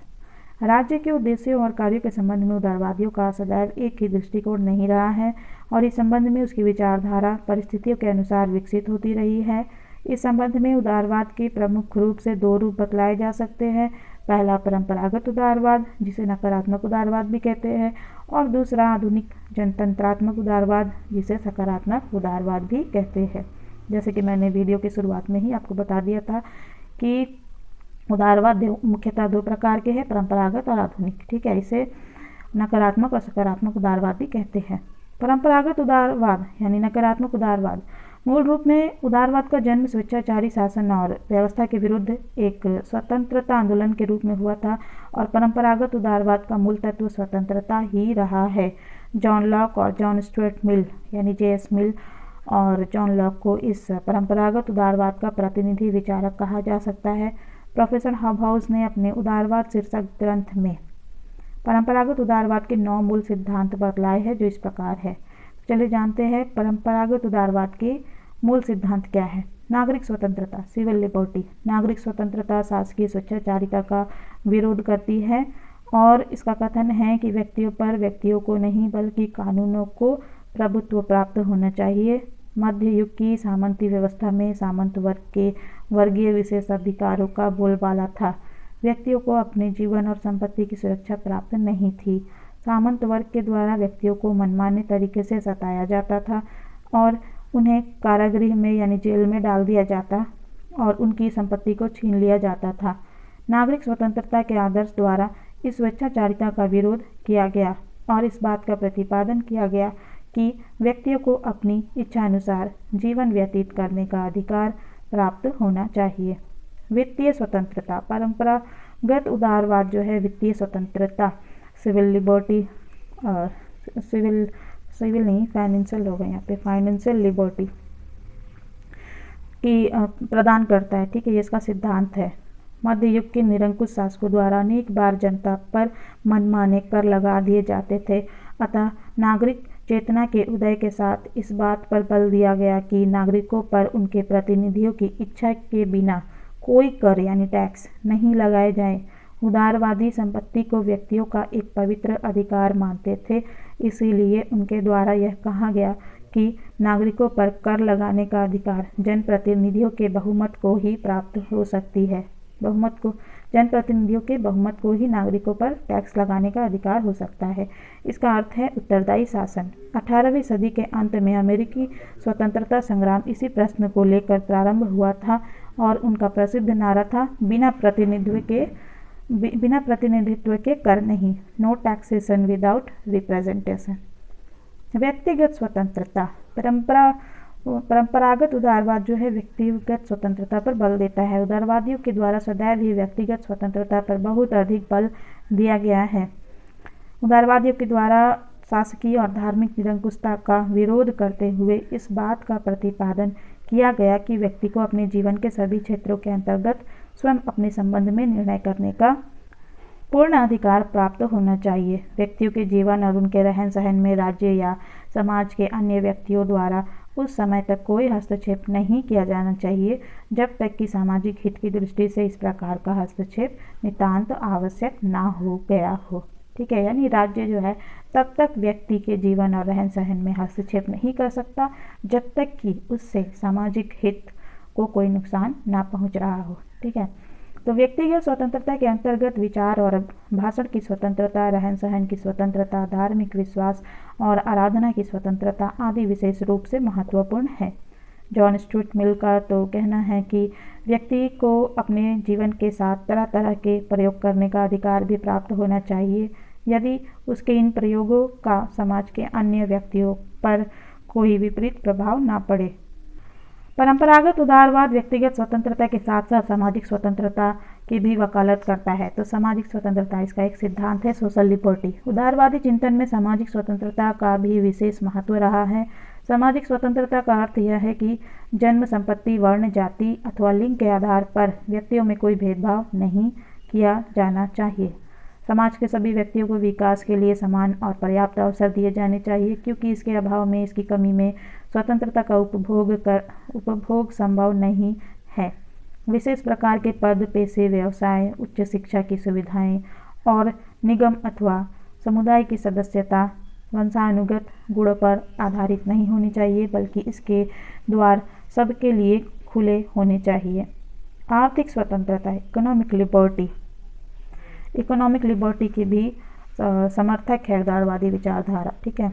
राज्य के उद्देश्यों और कार्यों के संबंध में उदारवादियों का सदैव एक ही दृष्टिकोण नहीं रहा है और इस संबंध में उसकी विचारधारा परिस्थितियों के अनुसार विकसित होती रही है। इस संबंध में उदारवाद के प्रमुख रूप से दो रूप बतलाए जा सकते हैं। पहला परंपरागत उदारवाद, जिसे नकारात्मक उदारवाद भी कहते हैं, और दूसरा आधुनिक जनतंत्रात्मक उदारवाद, जिसे सकारात्मक उदारवाद भी कहते हैं। जैसे कि मैंने वीडियो की शुरुआत में ही आपको बता दिया था कि उदारवाद मुख्यतः दो प्रकार के हैं, परंपरागत और आधुनिक। ठीक है, इसे नकारात्मक और सकारात्मक उदारवाद भी कहते हैं। परंपरागत उदारवाद यानी नकारात्मक उदारवाद मूल रूप में उदारवाद का जन्म स्वेच्छाचारी शासन और व्यवस्था के विरुद्ध एक स्वतंत्रता आंदोलन के रूप में हुआ था और परंपरागत उदारवाद का मूल तत्व स्वतंत्रता ही रहा है। जॉन लॉक और जॉन स्टुअर्ट मिल यानी J.S. मिल और जॉन लॉक को इस परंपरागत उदारवाद का प्रतिनिधि विचारक कहा जा सकता है। प्रोफेसर हॉबहाउस ने अपने उदारवाद शीर्षक ग्रंथ में परंपरागत उदारवाद के 9 मूल सिद्धांत बतलाए हैं, जो इस प्रकार है। चलिए जानते हैं परंपरागत उदारवाद के मूल सिद्धांत क्या है। नागरिक स्वतंत्रता, सिविल लिबर्टी। नागरिक स्वतंत्रता शासकीय स्वेच्छाचारिता का विरोध करती है और इसका कथन है कि व्यक्तियों को नहीं बल्कि कानूनों को प्रभुत्व प्राप्त होना चाहिए। मध्य युग की सामंती व्यवस्था में सामंत वर्ग के वर्गीय विशेष अधिकारों का बोलबाला था। व्यक्तियों को अपने जीवन और संपत्ति की सुरक्षा प्राप्त नहीं थी। सामंत वर्ग के द्वारा व्यक्तियों को मनमाने तरीके से सताया जाता था और उन्हें कारागृह में यानी जेल में डाल दिया जाता और उनकी संपत्ति को छीन लिया जाता था। नागरिक स्वतंत्रता के आदर्श द्वारा इस स्वेच्छाचारिता का विरोध किया गया और इस बात का प्रतिपादन किया गया कि व्यक्तियों को अपनी इच्छानुसार जीवन व्यतीत करने का अधिकार प्राप्त होना चाहिए। वित्तीय स्वतंत्रता, परंपरागत उदारवाद जो है वित्तीय स्वतंत्रता, सिविल लिबर्टी, सिविल नहीं फाइनेंशियल होगा यहाँ पे, फाइनेंशियल लिबर्टी की प्रदान करता है। ठीक है, ये इसका सिद्धांत है। मध्य युग के निरंकुश शासकों द्वारा अनेक बार जनता पर मनमाने कर लगा दिए जाते थे, अतः नागरिक चेतना के उदय के साथ इस बात पर बल दिया गया कि नागरिकों पर उनके प्रतिनिधियों की इच्छा के बिना कोई कर यानी टैक्स नहीं लगाए जाए। उदारवादी संपत्ति को व्यक्तियों का एक पवित्र अधिकार मानते थे, इसीलिए उनके द्वारा यह कहा गया कि नागरिकों पर कर लगाने का अधिकार जनप्रतिनिधियों के बहुमत को ही प्राप्त हो सकती है। जनप्रतिनिधियों के बहुमत को ही नागरिकों पर टैक्स लगाने का अधिकार हो सकता है। इसका अर्थ है उत्तरदायी शासन। 18वीं सदी के अंत में अमेरिकी स्वतंत्रता संग्राम इसी प्रश्न को लेकर प्रारंभ हुआ था और उनका प्रसिद्ध नारा था, बिना प्रतिनिधित्व के कर नहीं, नो टैक्सेशन विदाउट रिप्रेजेंटेशन। व्यक्तिगत स्वतंत्रता, परंपरागत उदारवाद जो है व्यक्तिगत स्वतंत्रता पर बल देता है। उदारवादियों के द्वारा सदैव ही व्यक्तिगत स्वतंत्रता पर बहुत अधिक बल दिया गया है। उदारवादियों के द्वारा शासकीय और धार्मिक निरंकुशता का विरोध करते हुए इस बात का प्रतिपादन किया गया कि व्यक्ति को अपने जीवन के सभी क्षेत्रों के अंतर्गत स्वयं अपने संबंध में निर्णय करने का पूर्ण अधिकार प्राप्त होना चाहिए। व्यक्तियों के जीवन और उनके रहन सहन में राज्य या समाज के अन्य व्यक्तियों द्वारा उस समय तक कोई हस्तक्षेप नहीं किया जाना चाहिए जब तक कि सामाजिक हित की दृष्टि से इस प्रकार का हस्तक्षेप नितांत आवश्यक ना हो गया हो। ठीक है, यानी राज्य जो है तब तक व्यक्ति के जीवन और रहन सहन में हस्तक्षेप नहीं कर सकता जब तक कि उससे सामाजिक हित को कोई नुकसान ना पहुंच रहा हो। ठीक है, तो व्यक्तिगत स्वतंत्रता के अंतर्गत विचार और भाषण की स्वतंत्रता, रहन सहन की स्वतंत्रता, धार्मिक विश्वास और आराधना की स्वतंत्रता आदि विशेष रूप से महत्वपूर्ण है। जॉन स्टुअर्ट मिल का तो कहना है कि व्यक्ति को अपने जीवन के साथ तरह तरह के प्रयोग करने का अधिकार भी प्राप्त होना चाहिए यदि उसके इन प्रयोगों का समाज के अन्य व्यक्तियों पर कोई विपरीत प्रभाव ना पड़े। परंपरागत उदारवाद व्यक्तिगत स्वतंत्रता के साथ साथ सामाजिक स्वतंत्रता की भी वकालत करता है। तो सामाजिक स्वतंत्रता इसका एक सिद्धांत है, सोशल लिबर्टी। उदारवादी चिंतन में सामाजिक स्वतंत्रता का भी विशेष महत्व रहा है। सामाजिक स्वतंत्रता का अर्थ यह है कि जन्म, संपत्ति, वर्ण, जाति अथवा लिंग के आधार पर व्यक्तियों में कोई भेदभाव नहीं किया जाना चाहिए। समाज के सभी व्यक्तियों को विकास के लिए समान और पर्याप्त अवसर दिए जाने चाहिए, क्योंकि इसके अभाव में, इसकी कमी में स्वतंत्रता का उपभोग संभव नहीं है। विशेष प्रकार के पद, पेशे, व्यवसाय, उच्च शिक्षा की सुविधाएं और निगम अथवा समुदाय की सदस्यता वंशानुगत गुणों पर आधारित नहीं होनी चाहिए, बल्कि इसके द्वार सबके लिए खुले होने चाहिए। आर्थिक स्वतंत्रता, इकोनॉमिक लिबर्टी की भी समर्थक है उदारवादी विचारधारा। ठीक है,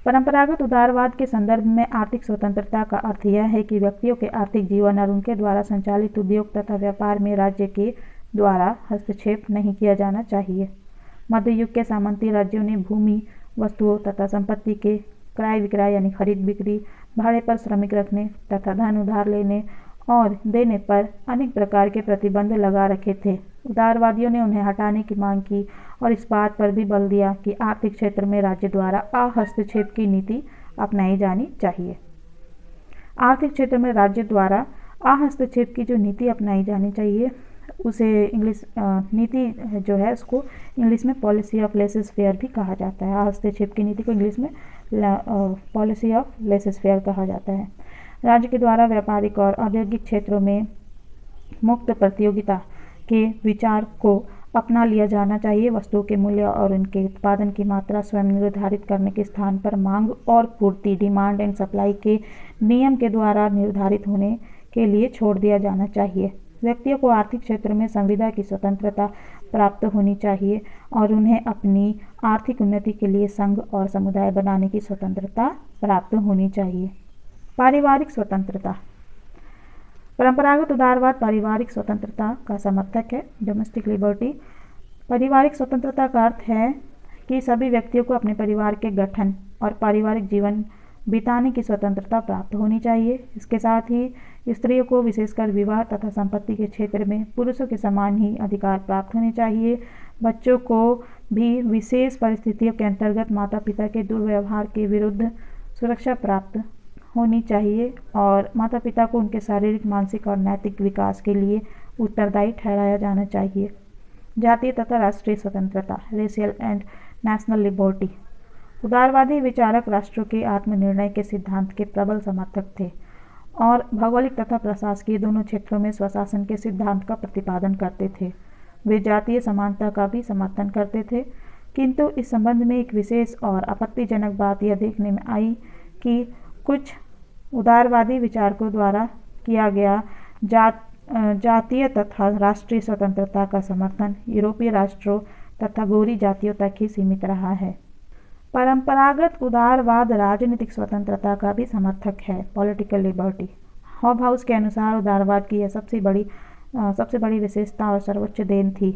परंपरागत उदारवाद के संदर्भ में आर्थिक स्वतंत्रता का अर्थ यह है कि व्यक्तियों के आर्थिक जीवन और उनके द्वारा संचालित उद्योग तथा व्यापार में राज्य के द्वारा हस्तक्षेप नहीं किया जाना चाहिए। मध्य युग के सामंती राज्यों ने भूमि, वस्तुओं तथा संपत्ति के क्रय विक्रय यानी खरीद बिक्री, भाड़े पर श्रमिक रखने तथा धन उधार लेने और देने पर अनेक प्रकार के प्रतिबंध लगा रखे थे। उदारवादियों ने उन्हें हटाने की मांग की और इस बात पर भी बल दिया कि आर्थिक क्षेत्र में राज्य द्वारा अहस्तक्षेप की नीति अपनाई जानी चाहिए। आर्थिक क्षेत्र में राज्य द्वारा अहस्तक्षेप की जो नीति अपनाई जानी चाहिए उसे नीति जो है उसको इंग्लिश में पॉलिसी ऑफ लेसेस फेयर भी कहा जाता है। हस्तक्षेप की नीति को इंग्लिश में पॉलिसी ऑफ लेसेस फेयर कहा जाता है। राज्य के द्वारा व्यापारिक और औद्योगिक क्षेत्रों में मुक्त प्रतियोगिता के विचार को अपना लिया जाना चाहिए। वस्तुओं के मूल्य और उनके उत्पादन की मात्रा स्वयं निर्धारित करने के स्थान पर मांग और पूर्ति, डिमांड एंड सप्लाई के नियम के द्वारा निर्धारित होने के लिए छोड़ दिया जाना चाहिए। व्यक्तियों को आर्थिक क्षेत्र में संविदा की स्वतंत्रता प्राप्त होनी चाहिए और उन्हें अपनी आर्थिक उन्नति के लिए संघ और समुदाय बनाने की स्वतंत्रता प्राप्त होनी चाहिए। पारिवारिक स्वतंत्रता। परंपरागत उदारवाद पारिवारिक स्वतंत्रता का समर्थक है। Domestic liberty. पारिवारिक स्वतंत्रता का अर्थ है कि सभी व्यक्तियों को अपने परिवार के गठन और पारिवारिक जीवन बिताने की स्वतंत्रता प्राप्त होनी चाहिए। इसके साथ ही स्त्रियों को विशेषकर विवाह तथा संपत्ति के क्षेत्र में पुरुषों के समान ही अधिकार प्राप्त होने चाहिए। बच्चों को भी विशेष परिस्थितियों के अंतर्गत माता पिता के दुर्व्यवहार के विरुद्ध सुरक्षा प्राप्त होनी चाहिए और माता पिता को उनके शारीरिक, मानसिक और नैतिक विकास के लिए उत्तरदायी ठहराया जाना चाहिए। जातीय तथा राष्ट्रीय स्वतंत्रता। Racial and national liberty. उदारवादी विचारक राष्ट्रों के आत्मनिर्णय के सिद्धांत के प्रबल समर्थक थे और भौगोलिक तथा प्रशासकीय दोनों क्षेत्रों में स्वशासन के सिद्धांत का प्रतिपादन करते थे। वे जातीय समानता का भी समर्थन करते थे, किंतु इस संबंध में एक विशेष और आपत्तिजनक बात यह देखने में आई कि कुछ उदारवादी विचारकों द्वारा किया गया जातीय तथा राष्ट्रीय स्वतंत्रता का समर्थन यूरोपीय राष्ट्रों तथा गोरी जातियों तक ही सीमित रहा है। परंपरागत उदारवाद राजनीतिक स्वतंत्रता का भी समर्थक है। Political liberty. हॉबहाउस के अनुसार उदारवाद की यह सबसे बड़ी विशेषता और सर्वोच्च देन थी।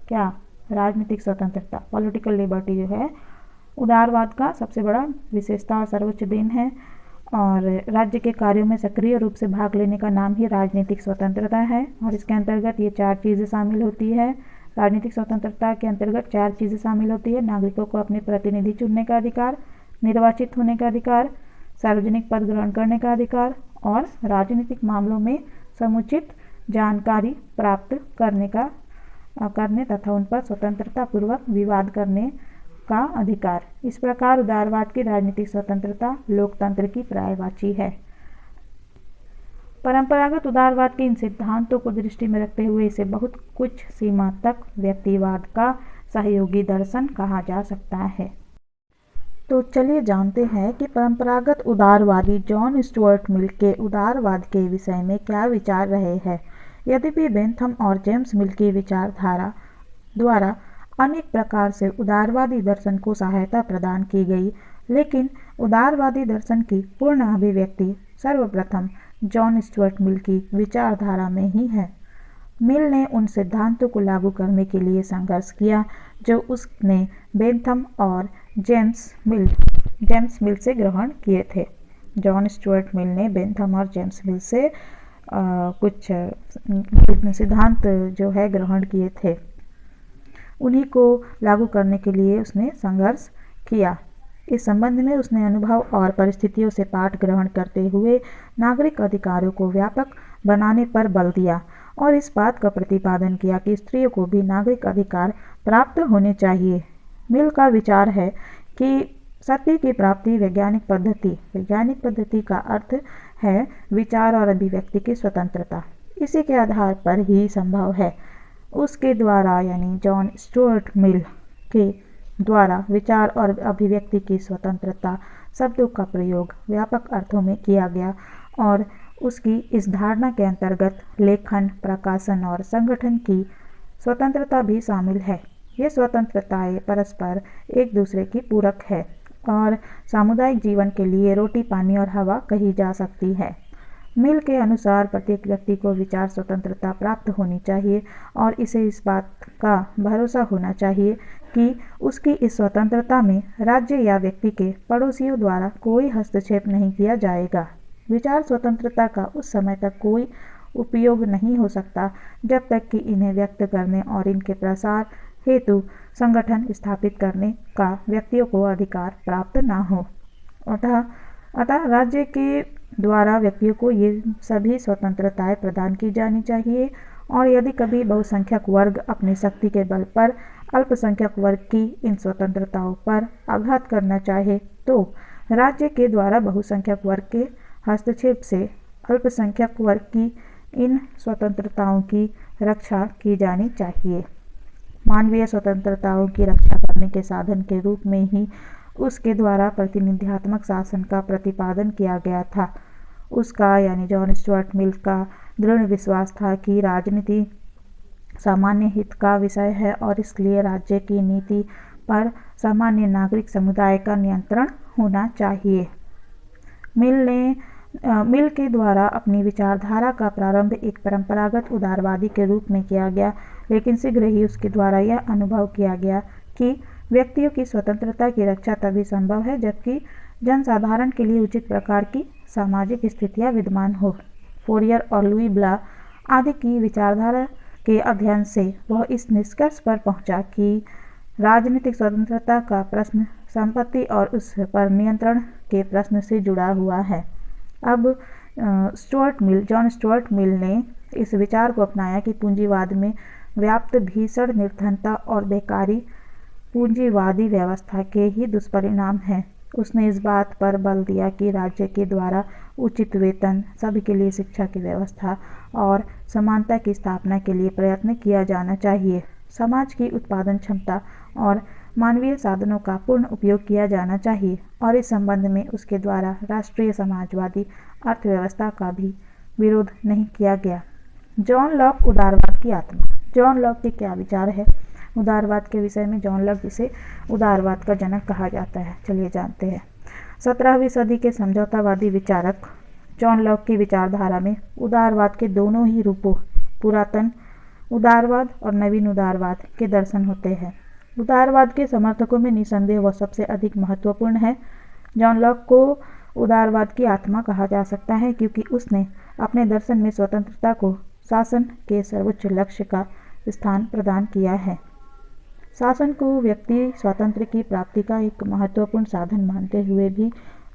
क्या? राजनीतिक स्वतंत्रता। पॉलिटिकल लिबर्टी जो है उदारवाद का सबसे बड़ा विशेषता और सर्वोच्च देन है और राज्य के कार्यों में सक्रिय रूप से भाग लेने का नाम ही राजनीतिक स्वतंत्रता है और इसके अंतर्गत ये 4 चीज़ें शामिल होती है। राजनीतिक स्वतंत्रता के अंतर्गत 4 चीज़ें शामिल होती है। नागरिकों को अपने प्रतिनिधि चुनने का अधिकार, निर्वाचित होने का अधिकार, सार्वजनिक पद ग्रहण करने का अधिकार और राजनीतिक मामलों में समुचित जानकारी प्राप्त करने तथा उन पर स्वतंत्रता पूर्वक विवाद करने का अधिकार। इस प्रकार उदारवाद की राजनीतिक स्वतंत्रता लोकतंत्र की पर्यायवाची है। परंपरागत उदारवाद के इन सिद्धांतों को दृष्टि में रखते हुए इसे बहुत कुछ सीमा तक व्यक्तिवाद का सहयोगी दर्शन कहा जा सकता है। तो चलिए जानते हैं कि परंपरागत उदारवादी जॉन स्टुअर्ट मिल के उदारवाद के विषय में क्या विचार रहे हैं। यद्यपि बेंथम और जेम्स मिल की विचारधारा द्वारा अनेक प्रकार से उदारवादी दर्शन को सहायता प्रदान की गई, लेकिन उदारवादी दर्शन की पूर्ण अभिव्यक्ति सर्वप्रथम जॉन स्टुअर्ट मिल की विचारधारा में ही है। मिल ने उन सिद्धांतों को लागू करने के लिए संघर्ष किया जो उसने बेंथम और जेम्स मिल से ग्रहण किए थे। जॉन स्टुअर्ट मिल ने बेंथम और जेम्स मिल से कुछ सिद्धांत जो है ग्रहण किए थे, उन्हीं को लागू करने के लिए उसने संघर्ष किया। इस संबंध में उसने अनुभव और परिस्थितियों से पाठ ग्रहण करते हुए नागरिक अधिकारों को व्यापक बनाने पर बल दिया और इस बात का प्रतिपादन किया कि स्त्रियों को भी नागरिक अधिकार प्राप्त होने चाहिए। मिल का विचार है कि सत्य की प्राप्ति वैज्ञानिक पद्धति का अर्थ है विचार और अभिव्यक्ति की स्वतंत्रता, इसी के आधार पर ही संभव है। उसके द्वारा यानी जॉन स्टुअर्ट मिल के द्वारा विचार और अभिव्यक्ति की स्वतंत्रता शब्दों का प्रयोग व्यापक अर्थों में किया गया और उसकी इस धारणा के अंतर्गत लेखन, प्रकाशन और संगठन की स्वतंत्रता भी शामिल है। ये स्वतंत्रताएं परस्पर एक दूसरे की पूरक है और सामुदायिक जीवन के लिए रोटी, पानी और हवा कही जा सकती है। मिल के अनुसार प्रत्येक व्यक्ति को विचार स्वतंत्रता प्राप्त होनी चाहिए और इसे इस बात का भरोसा होना चाहिए कि उसकी इस स्वतंत्रता में राज्य या व्यक्ति के पड़ोसियों द्वारा कोई हस्तक्षेप नहीं किया जाएगा। विचार स्वतंत्रता का उस समय तक कोई उपयोग नहीं हो सकता जब तक कि इन्हें व्यक्त करने और इनके प्रसार हेतु संगठन स्थापित करने का व्यक्तियों को अधिकार प्राप्त न हो। अतः राज्य के द्वारा व्यक्तियों को ये सभी स्वतंत्रताएं प्रदान की जानी चाहिए और यदि कभी बहुसंख्यक वर्ग अपनी शक्ति के बल पर अल्पसंख्यक वर्ग की इन स्वतंत्रताओं पर आघात करना चाहे तो राज्य के द्वारा बहुसंख्यक वर्ग के हस्तक्षेप से अल्पसंख्यक वर्ग की इन स्वतंत्रताओं की रक्षा की जानी चाहिए। मानवीय स्वतंत्रताओं की रक्षा करने के साधन के रूप में ही उसके द्वारा प्रतिनिध्यात्मक शासन का प्रतिपादन किया गया था। उसका यानी जॉन स्टुअर्ट मिल का दृढ़ विश्वास था कि राजनीति सामान्य हित का विषय है और इसलिए राज्य की नीति पर सामान्य नागरिक समुदाय का नियंत्रण होना चाहिए। मिल के द्वारा अपनी विचारधारा का प्रारंभ एक परंपरागत उदारवादी के रूप में किया गया, लेकिन शीघ्र ही उसके द्वारा यह अनुभव किया गया कि व्यक्तियों की स्वतंत्रता की रक्षा तभी संभव है जबकि जनसाधारण के लिए उचित प्रकार की सामाजिक स्थितियां विद्यमान हो। फोरियर और लुई ब्ला आदि की विचारधारा के अध्ययन से वह इस निष्कर्ष पर पहुंचा कि राजनीतिक स्वतंत्रता का प्रश्न संपत्ति और उस पर नियंत्रण के प्रश्न से जुड़ा हुआ है। अब जॉन स्टुअर्ट मिल ने इस विचार को अपनाया कि पूंजीवाद में व्याप्त भीषण निर्धनता और बेकारी पूंजीवादी व्यवस्था के ही दुष्परिणाम हैं। उसने इस बात पर बल दिया कि राज्य के द्वारा उचित वेतन, सभी के लिए शिक्षा की व्यवस्था और समानता की स्थापना के लिए प्रयत्न किया जाना चाहिए। समाज की उत्पादन क्षमता और मानवीय साधनों का पूर्ण उपयोग किया जाना चाहिए और इस संबंध में उसके द्वारा राष्ट्रीय समाजवादी अर्थव्यवस्था का भी विरोध नहीं किया गया। जॉन लॉक उदारवाद की आत्मा। जॉन लॉक के क्या विचार है उदारवाद के विषय में? जॉन लॉक जिसे उदारवाद का जनक कहा जाता है, चलिए जानते हैं। 17वीं सदी के समझौतावादी विचारक जॉन लॉक की विचारधारा में उदारवाद के दोनों ही रूपों, पुरातन उदारवाद और नवीन उदारवाद के दर्शन होते हैं। उदारवाद के समर्थकों में निसंदेह वह सबसे अधिक महत्वपूर्ण है। जॉन लॉक को उदारवाद की आत्मा कहा जा सकता है क्योंकि उसने अपने दर्शन में स्वतंत्रता को शासन के सर्वोच्च लक्ष्य का स्थान प्रदान किया है। शासन को व्यक्ति स्वातंत्र्य की प्राप्ति का एक महत्वपूर्ण साधन मानते हुए भी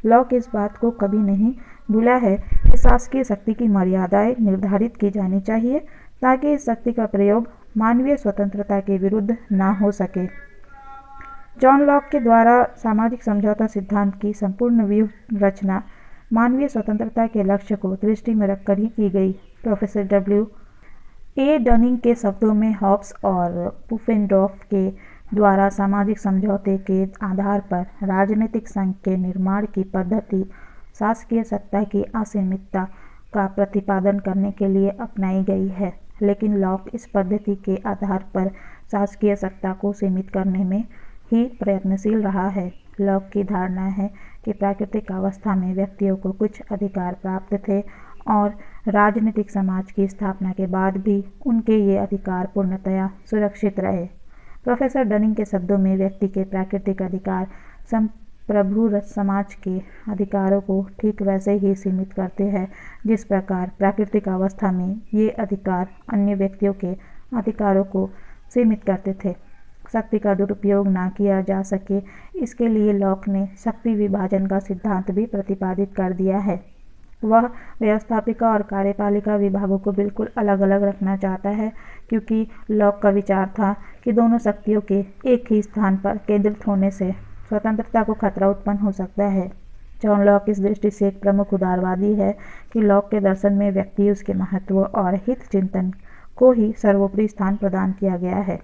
लॉक इस बात को कभी नहीं भूला है कि शासकीय शक्ति की मर्यादाएं निर्धारित की जानी चाहिए ताकि इस शक्ति का प्रयोग मानवीय स्वतंत्रता के विरुद्ध न हो सके। जॉन लॉक के द्वारा सामाजिक समझौता सिद्धांत की संपूर्ण व्यूह रचना मानवीय स्वतंत्रता के लक्ष्य को दृष्टि में रखकर ही की गई। Professor W.A. डनिंग के शब्दों में हॉब्स और पुफेनडॉर्फ के द्वारा सामाजिक समझौते के आधार पर राजनीतिक संघ के निर्माण की पद्धति शासकीय सत्ता की असीमितता का प्रतिपादन करने के लिए अपनाई गई है, लेकिन लॉक इस पद्धति के आधार पर शासकीय सत्ता को सीमित करने में ही प्रयत्नशील रहा है। लॉक की धारणा है कि प्राकृतिक अवस्था में व्यक्तियों को कुछ अधिकार प्राप्त थे और राजनीतिक समाज की स्थापना के बाद भी उनके ये अधिकार पूर्णतया सुरक्षित रहे। प्रोफेसर डनिंग के शब्दों में व्यक्ति के प्राकृतिक अधिकार संप्रभु समाज के अधिकारों को ठीक वैसे ही सीमित करते हैं जिस प्रकार प्राकृतिक अवस्था में ये अधिकार अन्य व्यक्तियों के अधिकारों को सीमित करते थे। शक्ति का दुरुपयोग ना किया जा सके, इसके लिए लॉक ने शक्ति विभाजन का सिद्धांत भी प्रतिपादित कर दिया है। वह व्यवस्थापिका और कार्यपालिका विभागों को बिल्कुल अलग अलग रखना चाहता है क्योंकि लॉक का विचार था कि दोनों शक्तियों के एक ही स्थान पर केंद्रित होने से स्वतंत्रता को खतरा उत्पन्न हो सकता है। जॉन लॉक इस दृष्टि से एक प्रमुख उदारवादी है कि लॉक के दर्शन में व्यक्ति, उसके महत्व और हित चिंतन को ही सर्वोपरि स्थान प्रदान किया गया है।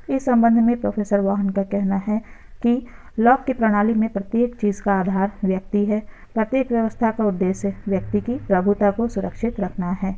इस संबंध में प्रोफेसर वाहन का कहना है कि लॉक की प्रणाली में प्रत्येक चीज़ का आधार व्यक्ति है। प्रत्येक व्यवस्था का उद्देश्य व्यक्ति की प्रभुता को सुरक्षित रखना है।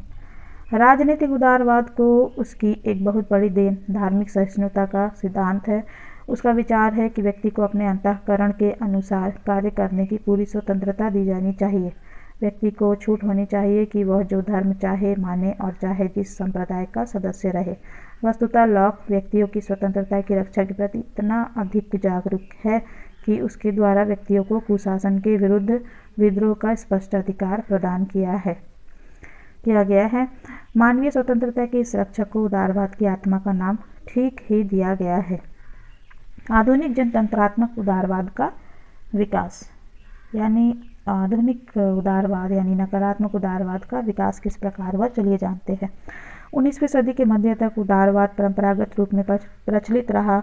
राजनीतिक उदारवाद को उसकी एक बहुत बड़ी देन धार्मिक सहिष्णुता का सिद्धांत है। उसका विचार है कि व्यक्ति को अपने अंतःकरण के अनुसार कार्य करने की पूरी स्वतंत्रता दी जानी चाहिए। व्यक्ति को छूट होनी चाहिए कि वह जो धर्म चाहे माने और चाहे जिस संप्रदाय का सदस्य रहे। वस्तुतः लॉक व्यक्तियों की स्वतंत्रता की रक्षा के प्रति इतना अधिक जागरूक है कि उसके द्वारा व्यक्तियों को कुशासन के विरुद्ध विद्रोह का स्पष्ट अधिकार प्रदान किया गया है। मानवीय स्वतंत्रता की इस रक्षा को उदारवाद की आत्मा का नाम ठीक ही दिया गया है। आधुनिक जनतंत्रात्मक उदारवाद का विकास, यानी आधुनिक उदारवाद यानी नकारात्मक उदारवाद का विकास किस प्रकार हुआ, चलिए जानते हैं। 19वीं सदी के मध्य तक उदारवाद परंपरागत रूप में प्रचलित रहा,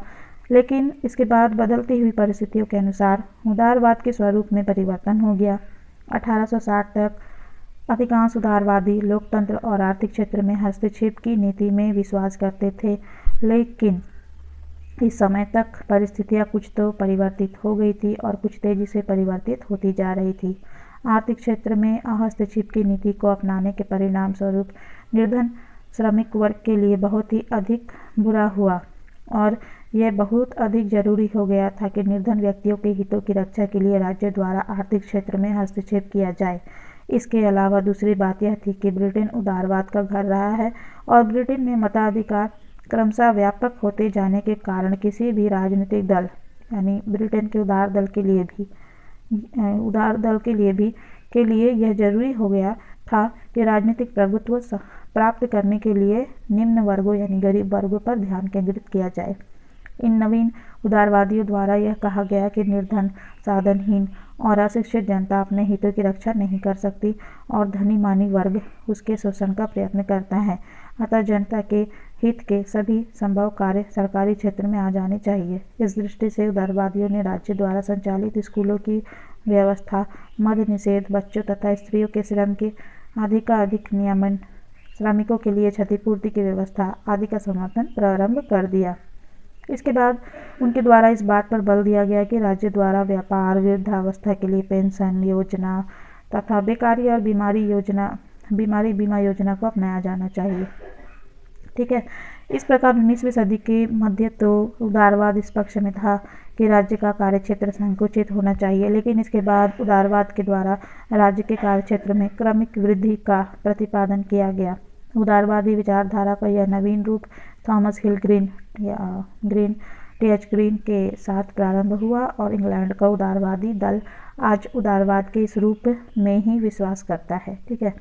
लेकिन इसके बाद बदलती हुई परिस्थितियों के अनुसार उदारवाद के स्वरूप में परिवर्तन हो गया। 1860 तक अधिकांश उदारवादी लोकतंत्र और आर्थिक क्षेत्र में हस्तक्षेप की नीति में विश्वास करते थे, लेकिन इस समय तक परिस्थितियां कुछ तो परिवर्तित हो गई थी और कुछ तेजी से परिवर्तित होती जा रही थी। आर्थिक क्षेत्र में हस्तक्षेप की नीति को अपनाने के परिणाम स्वरूप निर्धन श्रमिक वर्ग के लिए बहुत ही अधिक बुरा हुआ और यह बहुत अधिक जरूरी हो गया था कि निर्धन व्यक्तियों के हितों की रक्षा के लिए राज्य द्वारा आर्थिक क्षेत्र में हस्तक्षेप किया जाए। इसके अलावा दूसरी बात यह थी कि ब्रिटेन उदारवाद का घर रहा है और ब्रिटेन में मताधिकार क्रमशः व्यापक होते जाने के कारण किसी भी राजनीतिक दल यानी ब्रिटेन के उदार दल के लिए यह जरूरी हो गया था कि राजनीतिक प्रभुत्व प्राप्त करने के लिए निम्न वर्गों यानी गरीब वर्गों पर ध्यान केंद्रित किया जाए। इन नवीन उदारवादियों द्वारा यह कहा गया कि निर्धन, साधनहीन और अशिक्षित जनता अपने हितों की रक्षा नहीं कर सकती और धनी मानी वर्ग उसके शोषण का प्रयत्न करता है। अतः जनता के हित के सभी संभव कार्य सरकारी क्षेत्र में आ जाने चाहिए। इस दृष्टि से उदारवादियों ने राज्य द्वारा संचालित स्कूलों की व्यवस्था, मद्य निषेध, बच्चों तथा स्त्रियों के श्रम के अधिकाधिक नियमन, श्रमिकों के लिए क्षतिपूर्ति की व्यवस्था आदि का समर्थन प्रारंभ कर दिया। इसके बाद उनके द्वारा इस बात पर बल दिया गया कि राज्य द्वारा व्यापार, वृद्धावस्था के लिए पेंशन योजना तथा बेकारी और बीमारी बीमा योजना को अपनाया जाना चाहिए। ठीक है, इस प्रकार 19वीं सदी के मध्य तो उदारवाद इस पक्ष में था कि राज्य का कार्यक्षेत्र संकुचित होना चाहिए, लेकिन इसके बाद उदारवाद के द्वारा राज्य के कार्यक्षेत्र में क्रमिक वृद्धि का प्रतिपादन किया गया। उदारवादी विचारधारा का यह नवीन रूप थॉमस हिल ग्रीन ग्रीन के साथ प्रारंभ हुआ और इंग्लैंड का उदारवादी दल आज उदारवाद के इस रूप में ही विश्वास करता है। ठीक है,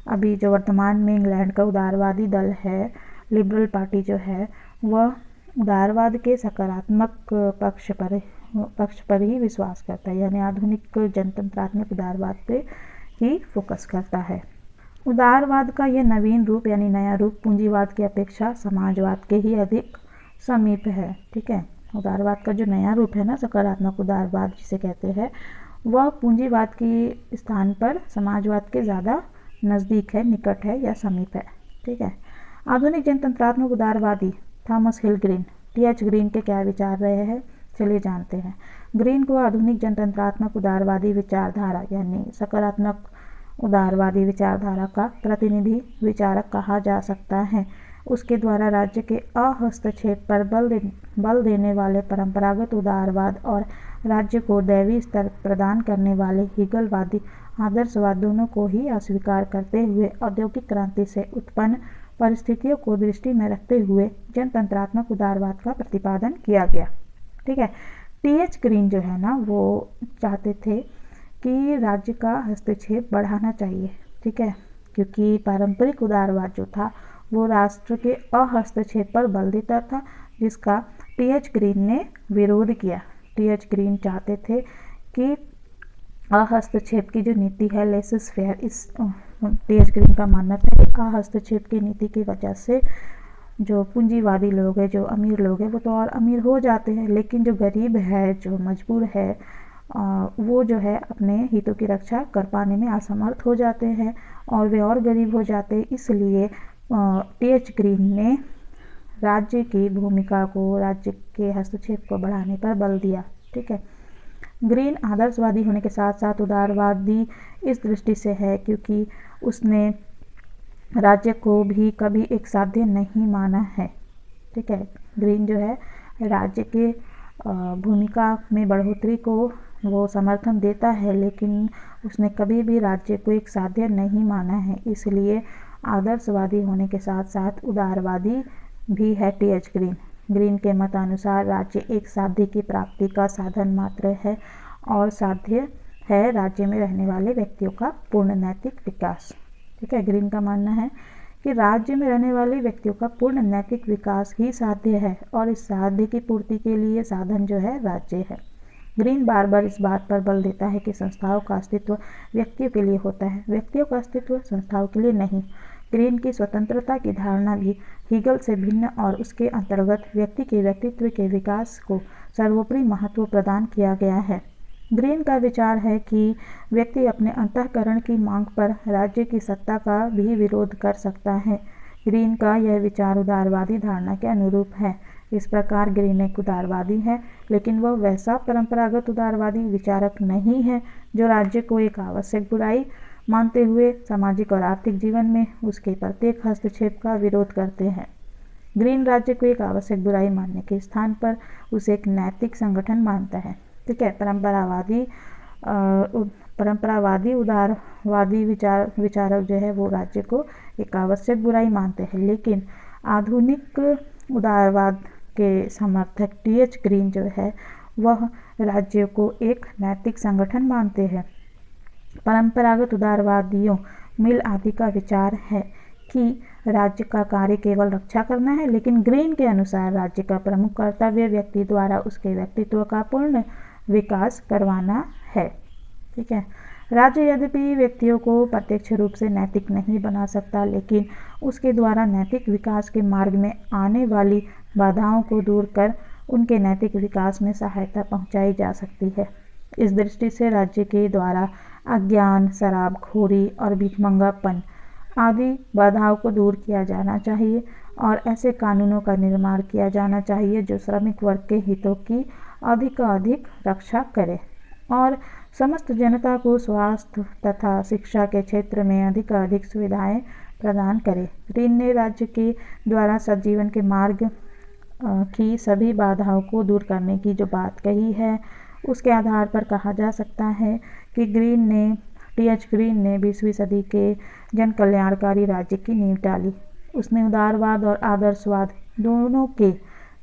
अभी जो वर्तमान में इंग्लैंड का उदारवादी दल है, लिबरल पार्टी जो है, वह उदारवाद के सकारात्मक पक्ष पर ही विश्वास करता है, यानी आधुनिक जनतंत्रात्मक उदारवाद पे ही फोकस करता है। उदारवाद का यह नवीन रूप यानी नया रूप पूंजीवाद की अपेक्षा समाजवाद के ही अधिक समीप है। ठीक है, उदारवाद का जो नया रूप है ना, सकारात्मक उदारवाद जिसे कहते हैं, वह पूंजीवाद के स्थान पर समाजवाद के ज़्यादा नज़दीक है, निकट है या समीप है। ठीक है, आधुनिक जनतंत्रात्मक उदारवादी थॉमस हिल ग्रीन टी.एच. ग्रीन के क्या विचार रहे हैं, चलिए जानते हैं। ग्रीन को आधुनिक जनतंत्रात्मक उदारवादी विचारधारा यानी सकारात्मक उदारवादी विचारधारा का प्रतिनिधि विचारक कहा जा सकता है। उसके द्वारा राज्य के अहस्तक्षेप पर बल देने वाले परंपरागत उदारवाद और राज्य को दैवीय स्तर प्रदान करने वाले हीगलवादी आदर्शवाद दोनों को ही अस्वीकार करते हुए औद्योगिक क्रांति से उत्पन्न परिस्थितियों को दृष्टि में रखते हुए जनतंत्रात्मक उदारवाद का प्रतिपादन किया गया। ठीक है, टी.एच. ग्रीन जो है ना, वो चाहते थे कि राज्य का हस्तक्षेप बढ़ाना चाहिए। ठीक है, क्योंकि पारंपरिक उदारवाद जो था वो राष्ट्र के अहस्तक्षेप पर बल देता था, जिसका टी.एच. ग्रीन ने विरोध किया। टी.एच. ग्रीन चाहते थे कि हस्तक्षेप की जो नीति है लेसेस फेयर, इस टी.एच. ग्रीन का मानना था कि हस्तक्षेप की नीति की वजह से जो पूंजीवादी लोग हैं, जो अमीर लोग हैं, वो तो और अमीर हो जाते हैं, लेकिन जो गरीब है, जो मजबूर है, वो जो है अपने हितों की रक्षा कर पाने में असमर्थ हो जाते हैं और वे और गरीब हो जाते हैं। इसलिए टी.एच. ग्रीन ने राज्य की भूमिका को, राज्य के हस्तक्षेप को बढ़ाने पर बल दिया। ठीक है, ग्रीन आदर्शवादी होने के साथ साथ उदारवादी इस दृष्टि से है क्योंकि उसने राज्य को भी कभी एक साध्य नहीं माना है। ठीक है, ग्रीन जो है राज्य के भूमिका में बढ़ोतरी को वो समर्थन देता है, लेकिन उसने कभी भी राज्य को एक साध्य नहीं माना है। इसलिए आदर्शवादी होने के साथ साथ उदारवादी भी है टी.एच. ग्रीन। ग्रीन के मत अनुसार राज्य एक साध्य की प्राप्ति का साधन मात्र है और साध्य है राज्य में रहने वाले व्यक्तियों का पूर्ण नैतिक विकास। ठीक है, ग्रीन का मानना है कि राज्य में रहने वाले व्यक्तियों का पूर्ण नैतिक विकास ही साध्य है और इस साध्य की पूर्ति के लिए साधन जो है राज्य है। ग्रीन बार बार इस बात पर बल देता है कि संस्थाओं का अस्तित्व व्यक्तियों के लिए होता है, व्यक्तियों का अस्तित्व संस्थाओं के लिए नहीं। ग्रीन की स्वतंत्रता की धारणा भी हीगल से भिन्न और उसके अंतर्गत व्यक्ति के व्यक्तित्व के विकास को सर्वोपरि महत्व प्रदान किया गया है। ग्रीन का विचार है कि व्यक्ति अपने अंतःकरण की मांग पर राज्य की सत्ता का भी विरोध कर सकता है। ग्रीन का यह विचार उदारवादी धारणा के अनुरूप है। इस प्रकार ग्रीन एक उदारवादी है, लेकिन वह वैसा परंपरागत उदारवादी विचारक नहीं है जो राज्य को एक आवश्यक बुराई मानते हुए सामाजिक और आर्थिक जीवन में उसके प्रत्येक हस्तक्षेप का विरोध करते हैं। ग्रीन राज्य को एक आवश्यक बुराई मानने के स्थान पर उसे एक नैतिक संगठन मानता है। ठीक है, परंपरावादी उदारवादी विचारक जो है वो राज्य को एक आवश्यक बुराई मानते हैं, लेकिन आधुनिक उदारवाद के समर्थक टी.एच. ग्रीन जो है वह राज्य को एक नैतिक संगठन मानते हैं। परंपरागत उदारवादियों मिल आदि का विचार है कि राज्य का कार्य केवल रक्षा करना है, लेकिन ग्रीन के अनुसार राज्य का प्रमुख कर्तव्य व्यक्ति द्वारा उसके व्यक्तित्व का पूर्ण विकास करवाना है। ठीक है, राज्य यद्यपि व्यक्तियों को प्रत्यक्ष रूप से नैतिक नहीं बना सकता, लेकिन उसके द्वारा नैतिक विकास के मार्ग में आने वाली बाधाओं को दूर कर उनके नैतिक विकास में सहायता पहुंचाई जा सकती है। इस दृष्टि से राज्य के द्वारा अज्ञान, शराबखोरी और भिखमंगापन आदि बाधाओं को दूर किया जाना चाहिए और ऐसे कानूनों का निर्माण किया जाना चाहिए जो श्रमिक वर्ग के हितों की अधिक रक्षा करे और समस्त जनता को स्वास्थ्य तथा शिक्षा के क्षेत्र में अधिक सुविधाएं प्रदान करे। ग्रीन ने राज्य के द्वारा सज्जीवन के मार्ग की सभी बाधाओं को दूर करने की जो बात कही है, उसके आधार पर कहा जा सकता है कि टी.एच. ग्रीन ने 20वीं सदी के जन कल्याणकारी राज्य की नींव डाली। उसने उदारवाद और आदर्शवाद दोनों के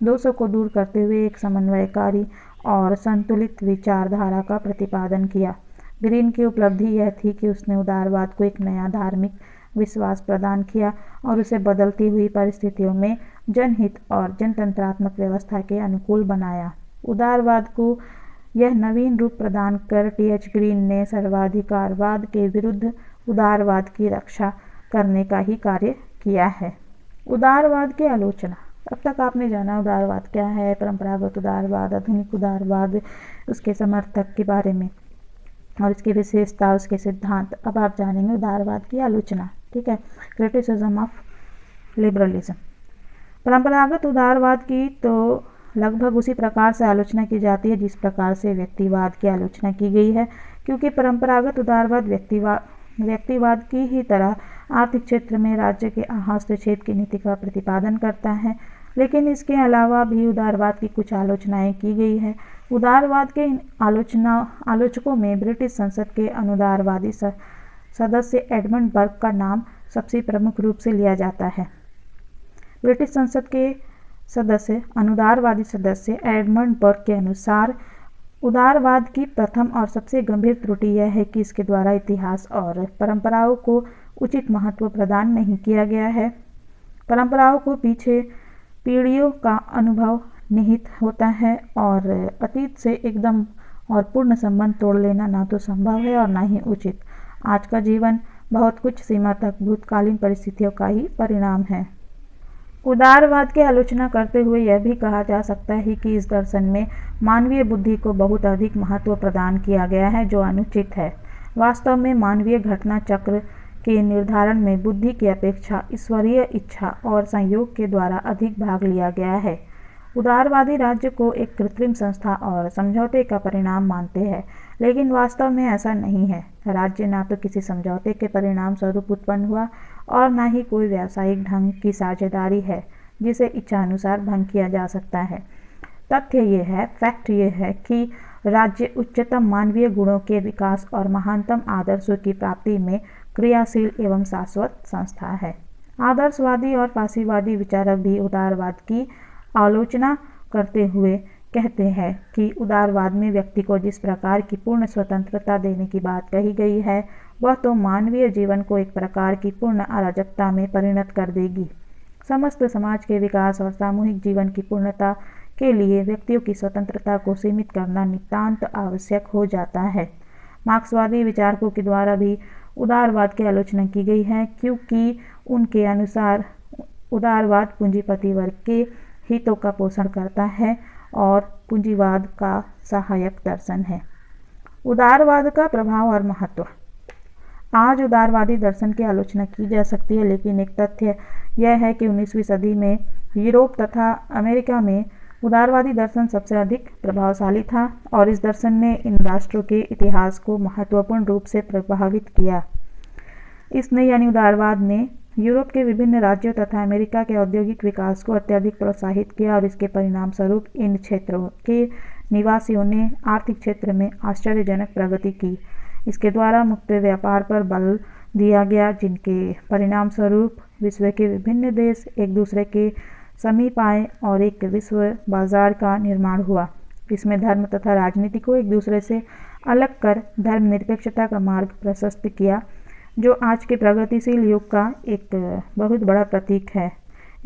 दोषों को दूर करते हुए एक समन्वयकारी और संतुलित विचारधारा का प्रतिपादन किया। ग्रीन की उपलब्धि यह थी कि उसने उदारवाद को एक नया धार्मिक विश्वास प्रदान किया और उसे बदलती हुई परिस्थितियों में जनहित और जनतंत्रात्मक व्यवस्था के अनुकूल बनाया। उदारवाद को यह नवीन रूप प्रदान कर टी.एच. ग्रीन ने सर्वाधिकारवाद के विरुद्ध उदारवाद की रक्षा करने का ही कार्य किया है। उदारवाद की आलोचना। अब तक आपने जाना उदारवाद क्या है, परंपरागत उदारवाद, आधुनिक उदारवाद, उसके समर्थक के बारे में और इसकी विशेषता, उसके सिद्धांत। अब आप जानेंगे उदारवाद की आलोचना। ठीक है, क्रिटिसिज्म ऑफ लिबरलिज्म। परंपरागत उदारवाद की तो लगभग उसी प्रकार से आलोचना की जाती है जिस प्रकार से व्यक्तिवाद की आलोचना की गई है, क्योंकि परंपरागत उदारवाद व्यक्तिवाद की ही तरह आर्थिक क्षेत्र में राज्य के हस्तक्षेप की नीति का प्रतिपादन करता है, लेकिन इसके अलावा भी उदारवाद की कुछ आलोचनाएं की गई है। उदारवाद के इन आलोचकों में ब्रिटिश संसद के अनुदारवादी सदस्य एडमंड बर्क का नाम सबसे प्रमुख रूप से लिया जाता है। ब्रिटिश संसद के अनुदारवादी सदस्य एडमंड बर्क के अनुसार उदारवाद की प्रथम और सबसे गंभीर त्रुटि यह है कि इसके द्वारा इतिहास और परंपराओं को उचित महत्व प्रदान नहीं किया गया है। परंपराओं को पीछे पीढ़ियों का अनुभव निहित होता है और अतीत से एकदम और पूर्ण संबंध तोड़ लेना ना तो संभव है और ना ही उचित। आज का जीवन बहुत कुछ सीमा तक भूतकालीन परिस्थितियों का ही परिणाम है। उदारवाद की आलोचना करते हुए यह भी कहा जा सकता है कि इस दर्शन में मानवीय बुद्धि को बहुत अधिक महत्व प्रदान किया गया है, जो अनुचित है। वास्तव में मानवीय घटना चक्र के निर्धारण में बुद्धि की अपेक्षा ईश्वरीय इच्छा और संयोग के द्वारा अधिक भाग लिया गया है। उदारवादी राज्य को एक कृत्रिम संस्था और समझौते का परिणाम मानते हैं, लेकिन वास्तव में ऐसा नहीं है। राज्य ना तो किसी समझौते के परिणाम स्वरूप उत्पन्न हुआ और ना ही कोई व्यावसायिक ढंग की साझेदारी है जिसे इच्छानुसार भंग किया जा सकता है। फैक्ट ये है कि राज्य उच्चतम मानवीय गुणों के विकास और महानतम आदर्शों की प्राप्ति में क्रियाशील एवं शाश्वत संस्था है। आदर्शवादी और फासीवादी विचारक भी उदारवाद की आलोचना करते हुए कहते हैं कि उदारवाद में व्यक्ति को जिस प्रकार की पूर्ण स्वतंत्रता देने की बात कही गई है, वह तो मानवीय जीवन को एक प्रकार की पूर्ण अराजकता में परिणत कर देगी। समस्त समाज के विकास और सामूहिक जीवन की पूर्णता के लिए व्यक्तियों की स्वतंत्रता को सीमित करना नितांत आवश्यक हो जाता है। मार्क्सवादी विचारकों के द्वारा भी उदारवाद की आलोचना की गई है, क्योंकि उनके अनुसार उदारवाद पूंजीपति वर्ग के हितों का पोषण करता है और पूंजीवाद का सहायक दर्शन है। उदारवाद का प्रभाव और महत्व। आज उदारवादी दर्शन की आलोचना की जा सकती है, लेकिन एक तथ्य यह है कि 19वीं सदी में यूरोप तथा अमेरिका में उदारवादी दर्शन सबसे अधिक प्रभावशाली था और इस दर्शन ने इन राष्ट्रों के इतिहास को महत्वपूर्ण रूप से प्रभावित किया। इसने यानी उदारवाद ने यूरोप के विभिन्न राज्यों तथा अमेरिका के औद्योगिक विकास को अत्यधिक प्रोत्साहित किया और इसके परिणाम स्वरूप इन क्षेत्रों के निवासियों ने आर्थिक क्षेत्र में आश्चर्यजनक प्रगति की। इसके द्वारा मुक्त व्यापार पर बल दिया गया, जिनके परिणाम स्वरूप विश्व के विभिन्न देश एक दूसरे के समीप आए और एक विश्व बाजार का निर्माण हुआ। इसमें धर्म तथा राजनीति को एक दूसरे से अलग कर धर्मनिरपेक्षता का मार्ग प्रशस्त किया, जो आज के प्रगतिशील युग का एक बहुत बड़ा प्रतीक है।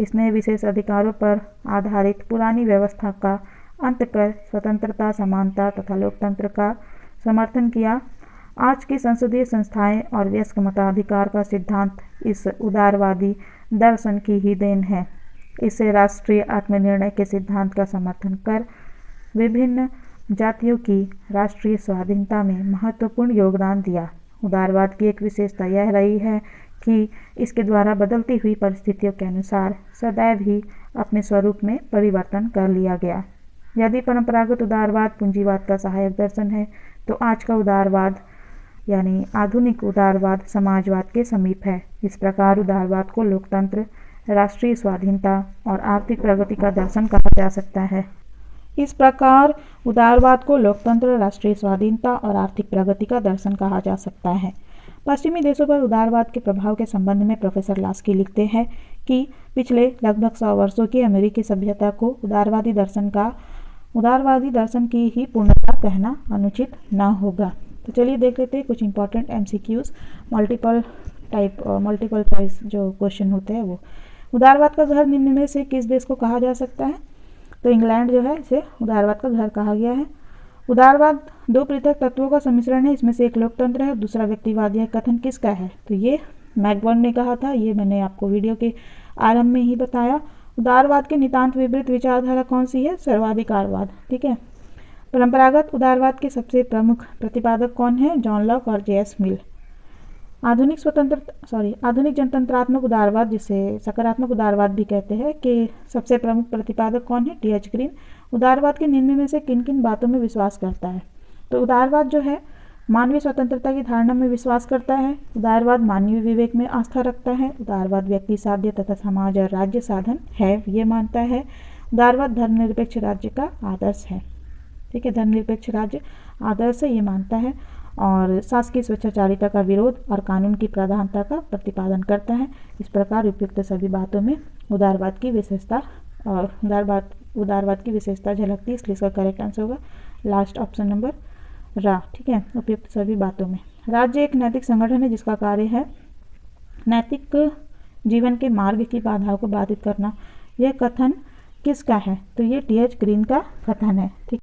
इसने विशेष अधिकारों पर आधारित पुरानी व्यवस्था का अंत कर स्वतंत्रता, समानता तथा लोकतंत्र का समर्थन किया। आज की संसदीय संस्थाएं और वयस्क मताधिकार का सिद्धांत इस उदारवादी दर्शन की ही देन है। इससे राष्ट्रीय आत्मनिर्णय के सिद्धांत का समर्थन कर विभिन्न जातियों की राष्ट्रीय स्वाधीनता में महत्वपूर्ण योगदान दिया। उदारवाद की एक विशेषता यह रही है कि इसके द्वारा बदलती हुई परिस्थितियों के अनुसार सदैव ही अपने स्वरूप में परिवर्तन कर लिया गया। यदि परंपरागत उदारवाद पूंजीवाद का सहायक दर्शन है, तो आज का उदारवाद यानी आधुनिक उदारवाद समाजवाद के समीप है। इस प्रकार उदारवाद को लोकतंत्र, राष्ट्रीय स्वाधीनता और आर्थिक प्रगति का दर्शन कहा जा सकता है। इस प्रकार उदारवाद को लोकतंत्र, राष्ट्रीय स्वाधीनता और आर्थिक प्रगति का दर्शन कहा जा सकता है। पश्चिमी देशों पर उदारवाद के प्रभाव के संबंध में प्रोफेसर लास्की लिखते हैं कि पिछले लगभग 100 वर्षों की अमेरिकी सभ्यता को उदारवादी दर्शन की ही पूर्णता कहना अनुचित न होगा। तो चलिए देख लेते हैं कुछ इंपॉर्टेंट MCQs, मल्टीपल चॉइस जो क्वेश्चन होते हैं वो। उदारवाद का घर निम्न में से किस देश को कहा जा सकता है? तो इंग्लैंड जो है इसे उदारवाद का घर कहा गया है। उदारवाद दो पृथक तत्वों का सम्मिश्रण है, इसमें से एक लोकतंत्र है और दूसरा व्यक्तिवाद। यह कथन किसका है? तो ये मैकबर्न ने कहा था, ये मैंने आपको वीडियो के आरंभ में ही बताया। उदारवाद के नितांत विपरीत विचारधारा कौन सी है? सर्वाधिकारवाद। ठीक है। परंपरागत उदारवाद के सबसे प्रमुख प्रतिपादक कौन है? जॉन लॉक और JS मिल। आधुनिक जनतंत्रात्मक उदारवाद, जिसे सकारात्मक उदारवाद भी कहते हैं, के सबसे प्रमुख प्रतिपादक कौन है? TH green. उदारवाद के निम्न में से किन किन बातों में विश्वास करता है? तो उदारवाद जो है मानवीय स्वतंत्रता की धारणा में विश्वास करता है। उदारवाद मानवीय विवेक में आस्था रखता है। उदारवाद व्यक्ति साध्य तथा समाज और राज्य साधन है, ये मानता है। उदारवाद धर्मनिरपेक्ष राज्य का आदर्श है। ठीक है, धर्मनिरपेक्ष राज्य आदर्श है, ये मानता है। और शासकीय स्वेच्छाचारिता का विरोध और कानून की प्रधानता का प्रतिपादन करता है। इस प्रकार उपयुक्त सभी बातों में उदारवाद की विशेषता झलकती है, इसलिए इसका करेक्ट आंसर होगा लास्ट ऑप्शन नंबर रा। ठीक है, उपयुक्त सभी बातों में। राज्य एक नैतिक संगठन है जिसका कार्य है नैतिक जीवन के मार्ग की बाधाओं को बाधित करना। यह कथन किसका है? तो ये TH ग्रीन का कथन है। ठीक।